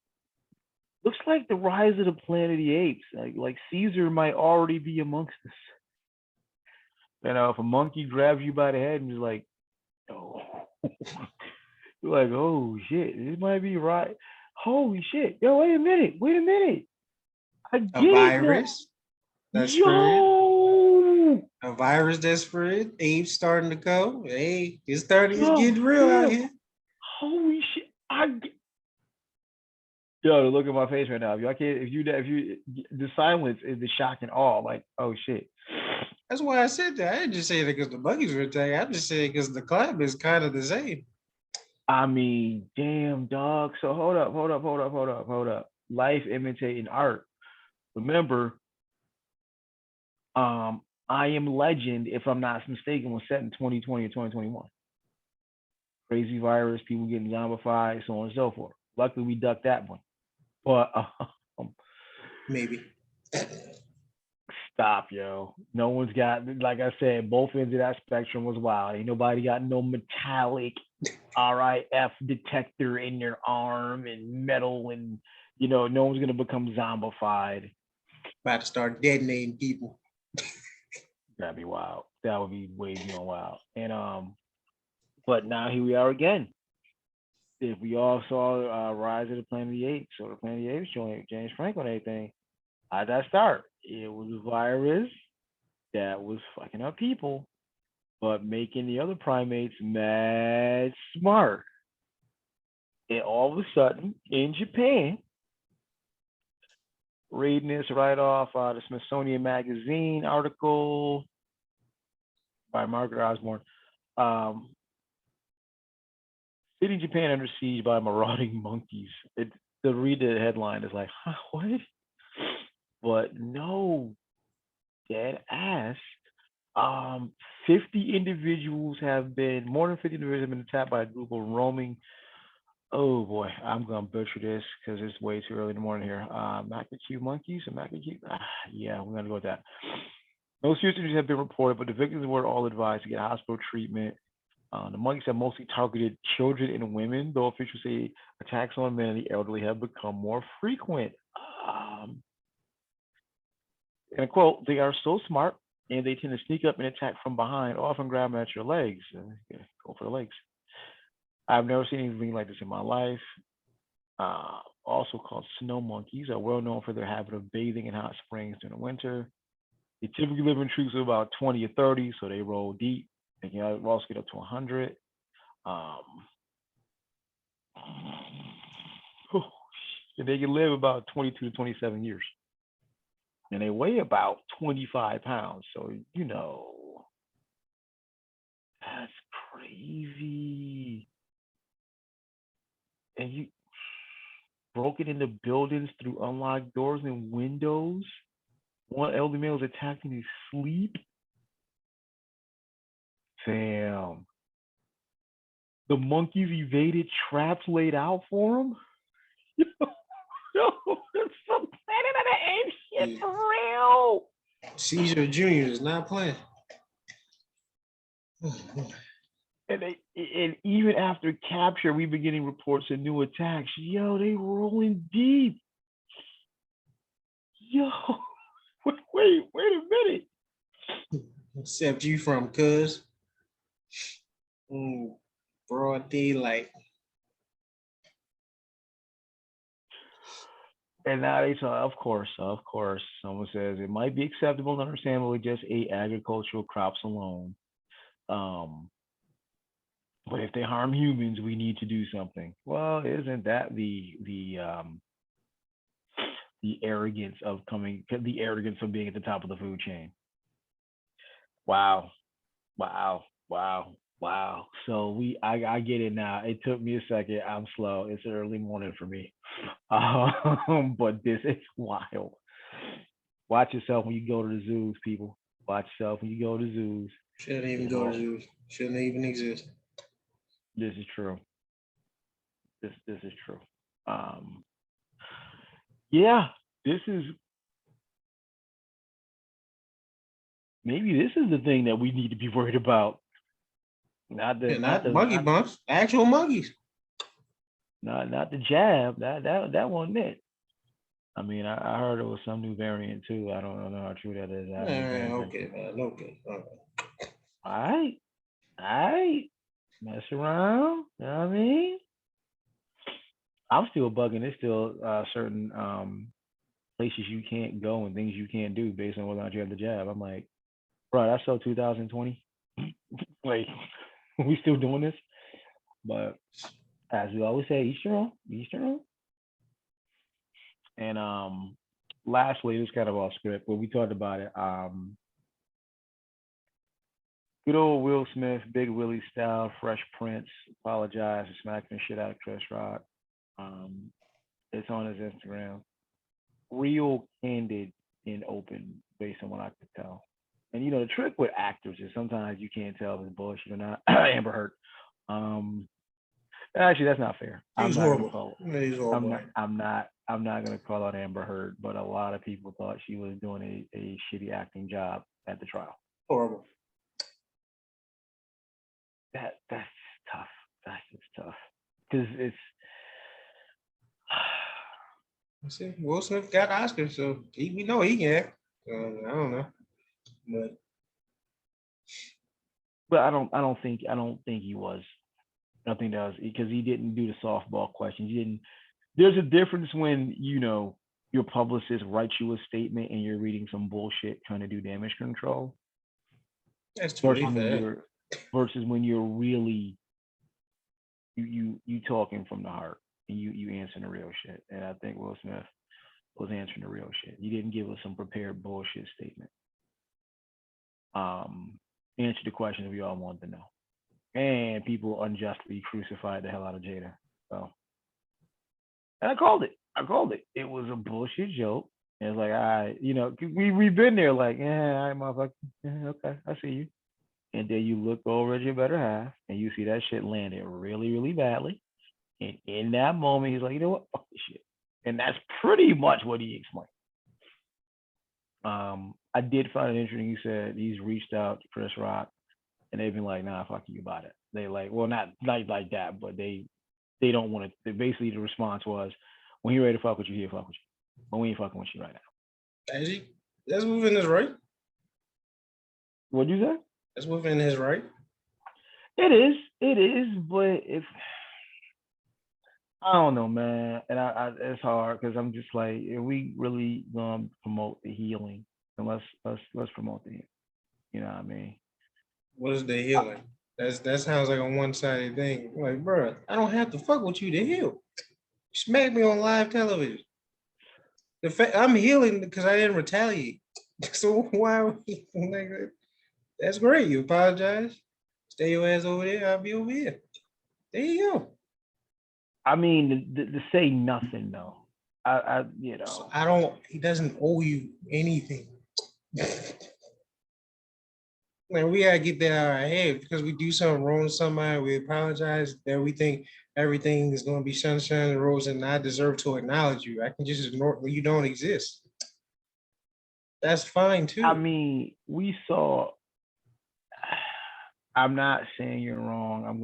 looks like the rise of the Planet of the Apes. Like Caesar might already be amongst us. If a monkey grabs you by the head and is like, oh, you're like, oh shit, this might be right. Holy shit, yo, wait a minute. I A get it now. virus that's spread. Yo, A virus that's spread. Apes starting to go. Hey, it's yo, getting real out damn, here. holy shit, yo, look at my face right now. If you, I can't, if you, the silence is the shock and awe. Like, oh shit. That's why I said that. I didn't just say that because the monkeys were attacking. I'm just saying because the climate is kind of the same. I mean, damn, dog. So hold up. Life imitating art. Remember, I Am Legend, if I'm not mistaken, was set in 2020 or 2021. Crazy virus, people getting zombified, so on and so forth. Luckily, we ducked that one. But Maybe. stop, yo. No one's got, like I said, both ends of that spectrum was wild. Ain't nobody got no metallic RIF detector in their arm and metal, and no one's gonna become zombified. About to start detonating people. That'd be wild. That would be way beyond wild. And but now here we are again. If we all saw Rise of the Planet of the Apes or the Planet of the Apes showing James Franco and everything, how'd that start? It was a virus that was fucking up people, but making the other primates mad smart. And all of a sudden, in Japan, reading this right off the Smithsonian Magazine article by Margaret Osborne. City Japan under siege by marauding monkeys. It to read the headline is like, huh, what? But no, dead ass. Um, 50 individuals have been more than 50 individuals have been attacked by a group of roaming. Oh boy, I'm gonna butcher this because it's way too early in the morning here. Macaque monkeys and macaque. Yeah, we're gonna go with that. No serious injuries have been reported, but the victims were all advised to get hospital treatment. The monkeys have mostly targeted children and women, though officials say attacks on men and the elderly have become more frequent. Um, and I quote, they are so smart and they tend to sneak up and attack from behind, often grabbing at your legs. Go for the legs. I've never seen anything like this in my life. Also called snow monkeys, are well known for their habit of bathing in hot springs during the winter. They typically live in troops of about 20 or 30, so they roll deep. They can also get up to 100. Um, and they can live about 22 to 27 years. And they weigh about 25 pounds. So, that's crazy. And you broken into buildings through unlocked doors and windows. One elderly male is attacked in his sleep. Damn. The monkeys evaded traps laid out for him. Yo, it's some Planet of the Apes shit Yeah. for real. Caesar Jr. is not playing. And even after capture, we've been getting reports of new attacks. Yo, they rolling deep. Yo, wait a minute. Except you from cuz. Broad daylight. And now they talk, of course, someone says it might be acceptable and understandable to just eat agricultural crops alone. Um, but if they harm humans, we need to do something. Well, isn't that the arrogance of being at the top of the food chain? Wow, wow. So I get it now. It took me a second. I'm slow. It's early morning for me. But this is wild. Watch yourself when you go to the zoos, people. Watch yourself when you go to zoos. Shouldn't even It's go to all, zoos. Shouldn't even exist. this is true. This is true. Um, yeah, this is maybe this is the thing that we need to be worried about. Not the Yeah, not not the monkey not bumps. Actual monkeys. not the jab. That wasn't it. I mean, I heard it was some new variant too. I don't know how true that is. I haven't been paying Okay, attention. man. Okay. All right. All right, all right. Mess around. You know what I mean? I'm still bugging. There's still certain places you can't go and things you can't do based on whether or not you have the jab. I'm like, bro, that's so 2020. Like, we still doing this? But as we always say, each their own, each their own. And lastly, this kind of off script, but we talked about it. Good old Will Smith, Big Willie style, Fresh Prince, apologized for smacking the shit out of Chris Rock. Um, it's on his Instagram. Real candid and open based on what I could tell. And the trick with actors is sometimes you can't tell if it's bullshit or not. Amber Heard. Um, actually, that's not fair. He I'm was not gonna horrible. call. Yeah, he was horrible. I'm not gonna call out Amber Heard, but a lot of people thought she was doing a shitty acting job at the trial. Horrible. That's tough. That's just tough because it's. I see. Will Smith got Oscar, so we know he can act. I don't know, but But I don't think he was. I think that was because he didn't do the softball questions. He didn't. There's a difference when your publicist writes you a statement and you're reading some bullshit trying to do damage control that's too versus late for when that. you're really you talking from the heart and you answering the real shit. And I think Will Smith was answering the real shit. He didn't give us some prepared bullshit statement. Answer the questions we all wanted to know. and people unjustly crucified the hell out of Jada. So, and I called it. I called it. It was a bullshit joke. And it's like, we've been there. Like, yeah, all right, motherfucker. Yeah, okay, I see you. And then you look over at your better half, and you see that shit landed really, really badly. And in that moment, he's like, you know what? Fuck this shit. And that's pretty much what he explained. I did find it interesting. He said he's reached out to Chris Rock, and they've been like, "Nah, fuck you about it." They like, well, not like that, but they don't want to. Basically, the response was, "When he ready to fuck with you, he'll fuck with you, but we ain't fucking with you right now." That's within his right. What'd you say? That's within his right. It is, but if I don't know, man, and it's hard because I'm just like, if we really gonna promote the healing, then let's promote the healing. You know what I mean? What is the healing? That sounds like a one-sided thing. Like, bro, I don't have to fuck with you to heal. Smack me on live television. The fact I'm healing because I didn't retaliate. So why? Like, that's great. You apologize. Stay your ass over there. I'll be over here. There you go. I mean, to say nothing though. So I don't. He doesn't owe you anything. Man, we gotta get that out of our head because we do something wrong to somebody, we apologize, then we think everything is gonna be sunshine and roses, and I deserve to acknowledge you. I can just ignore you don't exist. That's fine too. I mean, we saw. I'm not saying you're wrong. I'm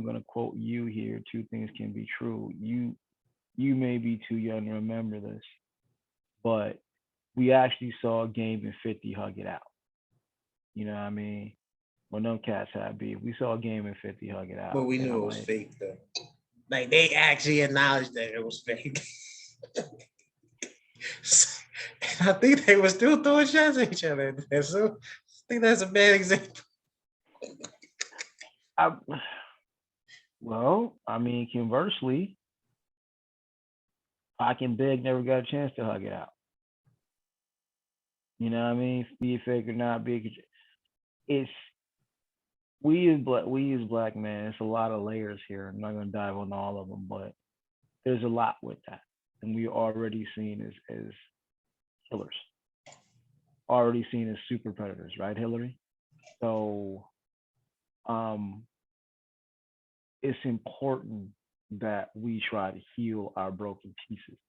gonna quote you here. Two things can be true. You may be too young to remember this, but we actually saw a game in 50 hug it out. You know what I mean? When no cats had beef, we saw a game in 50 hug it out. But we knew it was fake though. Like they actually acknowledged that it was fake. I think they were still throwing shots at each other. So I think that's a bad example. I mean, conversely, Pac and Big never got a chance to hug it out. You know what I mean? Be it fake or not, big. It's we as black men. It's a lot of layers here. I'm not gonna dive on all of them, but there's a lot with that, and we already seen as killers, already seen as super predators, right, Hillary? So, it's important that we try to heal our broken pieces.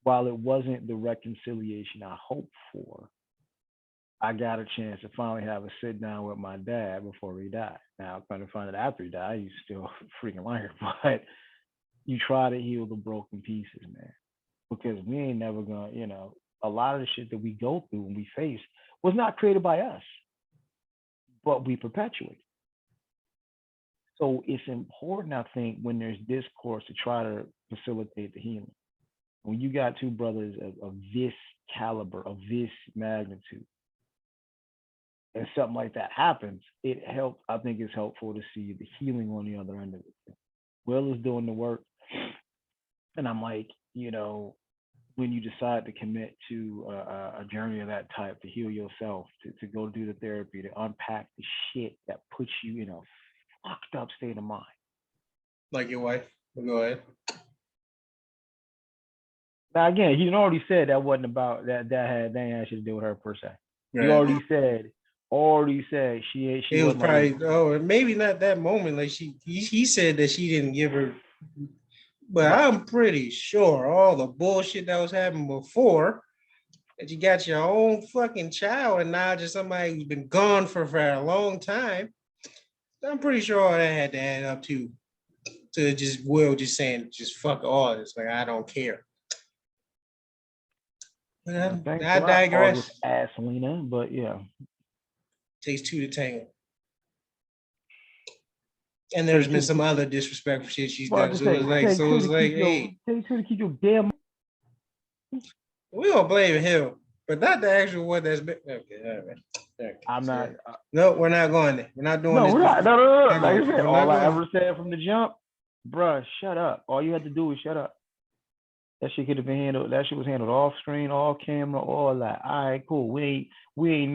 While it wasn't the reconciliation I hoped for, I got a chance to finally have a sit down with my dad before he died. Now, I'm trying to find out after he died, he's still a freaking liar, but you try to heal the broken pieces, man, because we ain't never gonna, a lot of the shit that we go through and we face was not created by us, but we perpetuate. So it's important, I think, when there's discourse to try to facilitate the healing. When you got two brothers of this caliber, of this magnitude, and something like that happens, it helps. I think it's helpful to see the healing on the other end of it. Will is doing the work, and I'm like, when you decide to commit to a journey of that type, to heal yourself, to go do the therapy, to unpack the shit that puts you in a fucked up state of mind. Like your wife. Go ahead. Now again, he already said that wasn't about that. That ain't shit to do with her per se. Right. He already said she. It was probably maybe not that moment. Like he said that she didn't give her, but right. I'm pretty sure all the bullshit that was happening before, that you got your own fucking child and now just somebody who's been gone for a long time. I'm pretty sure all that had to add up to just Will just saying just fuck all this. Like I don't care. I digress. Ass Lena, but yeah. Takes two to tango. And there's been some other disrespectful shit she's done. So it's like, hey. Take two to keep your damn. We don't blame him, but not the actual one that's been. Okay, all right. Okay, I'm not. No, we're not going there. We're not doing this. We're not. No. Like I said, all I ever said from the jump, bruh, shut up. All you had to do was shut up. That shit could have been handled. That shit was handled off screen, off camera, all that. All right, cool. We ain't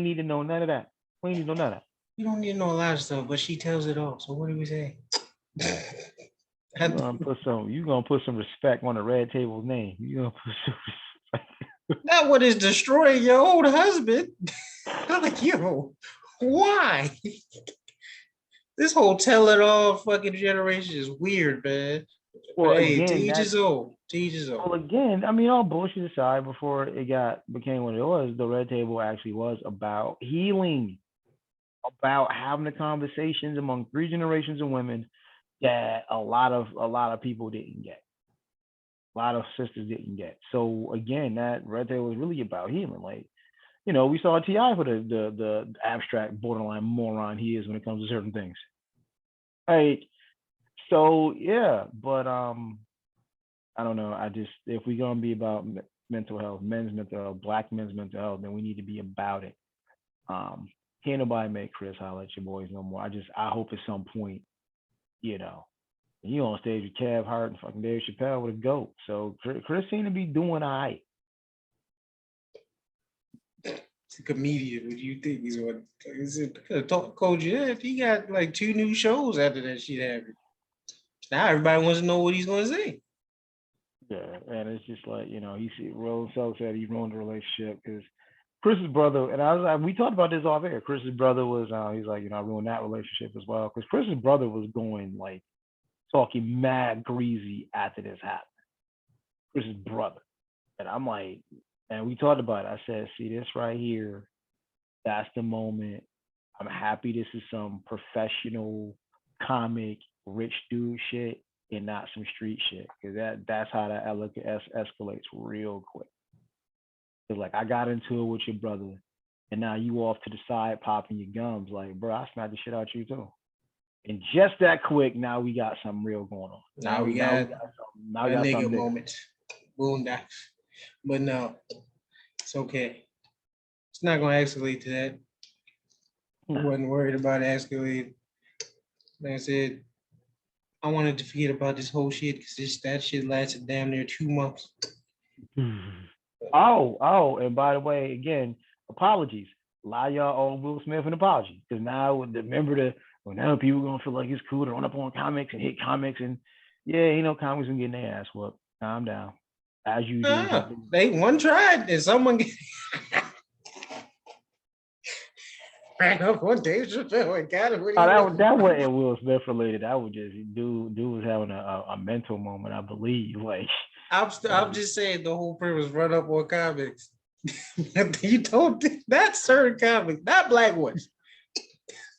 need to know none of that. We ain't need to know none of that. You don't need to know a lot of stuff, but she tells it all. So what do we say? You gonna put some respect on the red table's name. You gonna put some respect. That what is destroying your old husband. I'm like, yo, why? This whole tell it all fucking generation is weird, man. But Well, hey, to again, each that his own. To each his own. well, again, I mean, all bullshit aside, before it became what it was, the red table actually was about healing, about having the conversations among three generations of women that a lot of people didn't get, a lot of sisters didn't get. So again, that red table was really about healing. Like, we saw Ti for the abstract borderline moron he is when it comes to certain things. Like, so yeah, but I don't know. I just, if we're gonna be about mental health, men's mental health, black men's mental health, then we need to be about it. Um, can't nobody make Chris holler at your boys no more. I hope at some point, you know, you on stage with Kev Hart and fucking Dave Chappelle with a goat. So Chris seemed to be doing all right. It's a comedian. What do you think he's on? Is it Coach Jeff? He got like 2 new shows after that shit happened. Now everybody wants to know what he's gonna say. Yeah, and it's just like, Rose Self said he ruined the relationship because Chris's brother, and I was like, we talked about this off air. Chris's brother was, he's like, I ruined that relationship as well because Chris's brother was going like talking mad greasy after this happened. Chris's brother, and I'm like, and we talked about it. I said, see this right here, that's the moment. I'm happy this is some professional comic rich dude shit and not some street shit because that's how that escalates real quick. Cause like I got into it with your brother, and now you off to the side popping your gums. Like, bro, I smacked the shit out you too. And just that quick, now we got something real going on. Now we got now a we got nigga something moment. Boondock. But no, it's okay. It's not gonna escalate to that. I wasn't worried about escalating. Like I said, I wanted to forget about this whole shit because that shit lasted damn near 2 months. Oh, and by the way, again, apologies. A lot of y'all owe Will Smith an apology because now now people gonna feel like it's cool to run up on comics and hit comics and yeah, comics and getting their ass whooped. Calm down, as usual. They one tried and someone ran up on Dave Chappelle and got him. That wasn't Will Smith related. That was just dude was having a mental moment, I believe. Like I'm just saying the whole premise run up on comics. You don't think that certain comic, not black ones,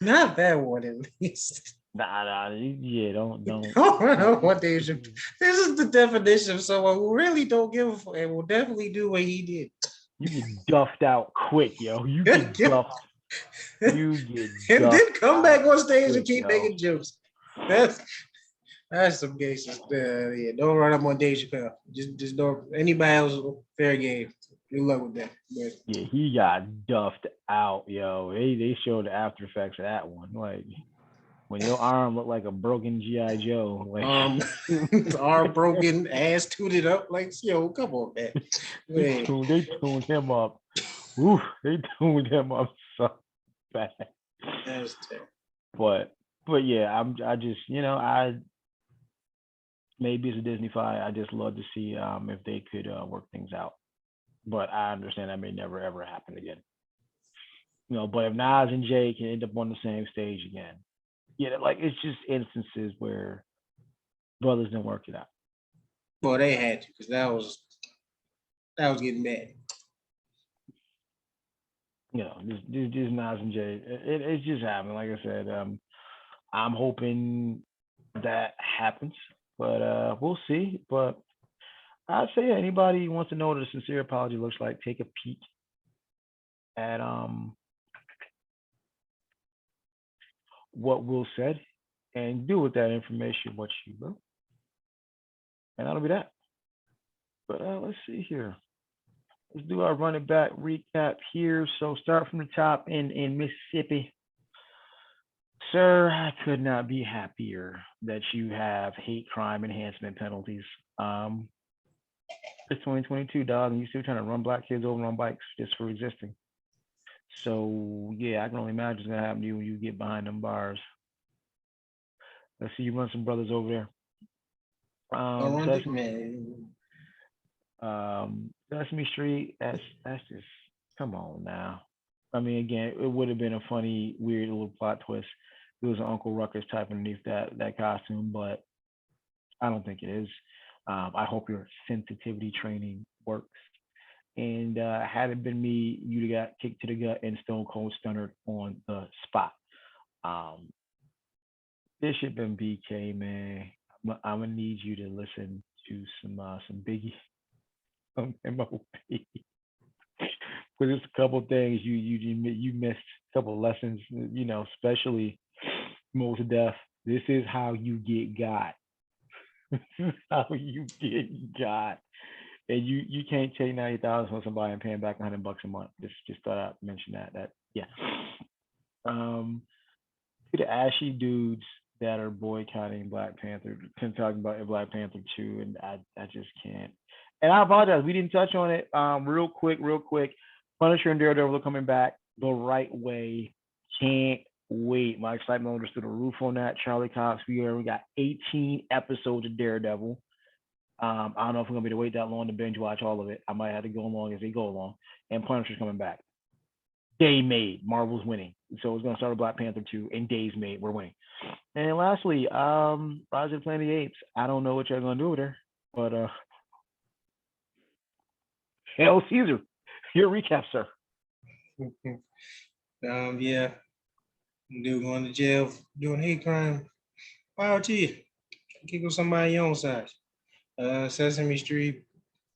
not that one at least. Nah, yeah, don't. Don't run up on Dave Chappelle. This is the definition of someone who really don't give a fuck and will definitely do what he did. You get duffed out quick, yo. You get duffed. You get and then come back on stage quick, and keep yo. making jokes. That's some cases. Yeah, don't run up on Dave Chappelle. Just don't. Anybody else, fair game. Good luck with that. But, yeah, he got duffed out, yo. They showed the after effects of that one. Like when your arm looked like a broken GI Joe. Like arm broken, ass tooted up. Like, yo, come on, man. they tuned him up. Ooh, they tuned him up so bad. That's terrible. But yeah, I just I maybe it's a Disney fight. I just love to see if they could work things out. But I understand that may never ever happen again. But if Nas and Jay can end up on the same stage again, like it's just instances where brothers didn't work it out. Well, they had to because that was getting bad. Just Nas and Jay. It's just happening. Like I said, I'm hoping that happens, but we'll see. But I'd say anybody who wants to know what a sincere apology looks like, take a peek at what Will said and do with that information what you will. And that'll be that. But let's see here. Let's do our running back recap here. So start from the top in Mississippi. Sir, I could not be happier that you have hate crime enhancement penalties. It's 2022, dog, and you still trying to run black kids over on bikes just for existing. So yeah, I can only imagine what's gonna happen to you when you get behind them bars. Let's see you run some brothers over there. Don't run the Sesame, man. Sesame Street. That's just come on now. I mean, again, it would have been a funny, weird little plot twist. It was an Uncle Ruckus type underneath that costume, but I don't think it is. I hope your sensitivity training works. And had it been me, you'd have got kicked to the gut and Stone Cold Stunner on the spot. Um, Bishop and BK, man, I'm gonna need you to listen to some Biggie, some MOP, because there's a couple things you missed, a couple lessons, especially most deaf. This is how you get got. This is how you get got. And you can't take 90,000 from somebody and paying back $100 a month. Just thought I'd mention that yeah. Um, to the ashy dudes that are boycotting Black Panther, talking about Black Panther 2, and I just can't. And I apologize, we didn't touch on it. Real quick. Punisher and Daredevil are coming back the right way. Can't wait. My excitement level is through the roof on that. Charlie Cox, we got 18 episodes of Daredevil. I don't know if I'm gonna be able to wait that long to binge watch all of it. I might have to go along as they go along. And Punisher's coming back. Day made, Marvel's winning. So it's gonna start with Black Panther 2 and days made, we're winning. And lastly, Rise of the Planet of the Apes. I don't know what you're gonna do with her, but hell Caesar. Your recap, sir. Yeah, dude going to jail doing hate crime. Power to you. Kick with somebody your own size. Sesame Street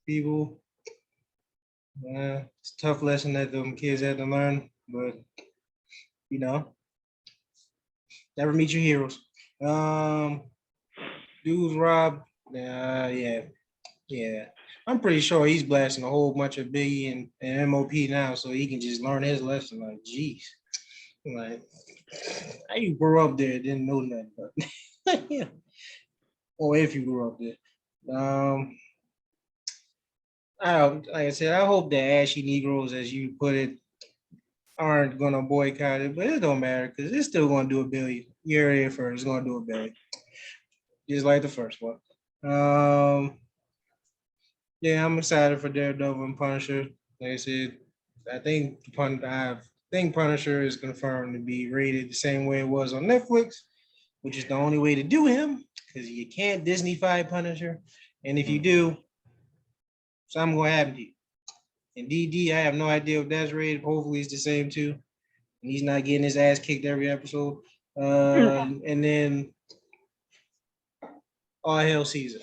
people. It's a tough lesson that them kids had to learn, but you know, never meet your heroes. Um, Dudes Rob. Yeah. I'm pretty sure he's blasting a whole bunch of Biggie and MOP now, so he can just learn his lesson. Like, geez, like how you grew up there, didn't know nothing, but yeah. Or if you grew up there. Like I said, I hope the ashy Negroes, as you put it, aren't gonna boycott it, but it don't matter because it's still gonna do a billion. You heard it first, it's gonna do a billion, just like the first one. Um, yeah, I'm excited for Daredevil and Punisher. Like I said, I think Punisher is confirmed to be rated the same way it was on Netflix, which is the only way to do him because you can't Disneyfy Punisher, and if you do, something gonna happen to you. And DD, I have no idea if that's rated. Hopefully, it's the same too. And he's not getting his ass kicked every episode. And then all hell Caesar.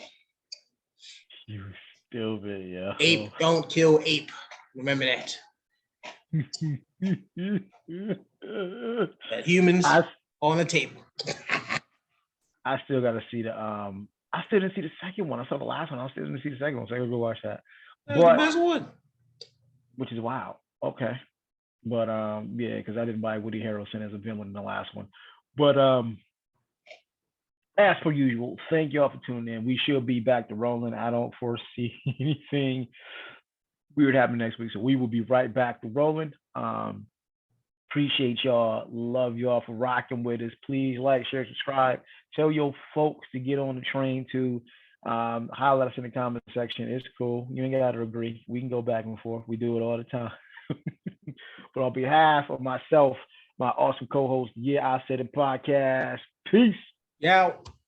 You stupid, yo. Ape, don't kill ape. Remember that. That humans on the table. I still gotta see the I still didn't see the second one. I saw the last one. I still didn't see the second one, so I gotta go watch that. That's the best one. Which is wild. Okay. But yeah, because I didn't buy Woody Harrelson as a villain in the last one. But as per usual, thank y'all for tuning in. We should be back to rolling. I don't foresee anything weird happening next week. So we will be right back to rolling. Appreciate y'all. Love y'all for rocking with us. Please like, share, subscribe. Tell your folks to get on the train too. Holler at us in the comment section. It's cool. You ain't got to agree. We can go back and forth. We do it all the time. But on behalf of myself, my awesome co-host, Yeah, I Said It podcast. Peace. Yeah.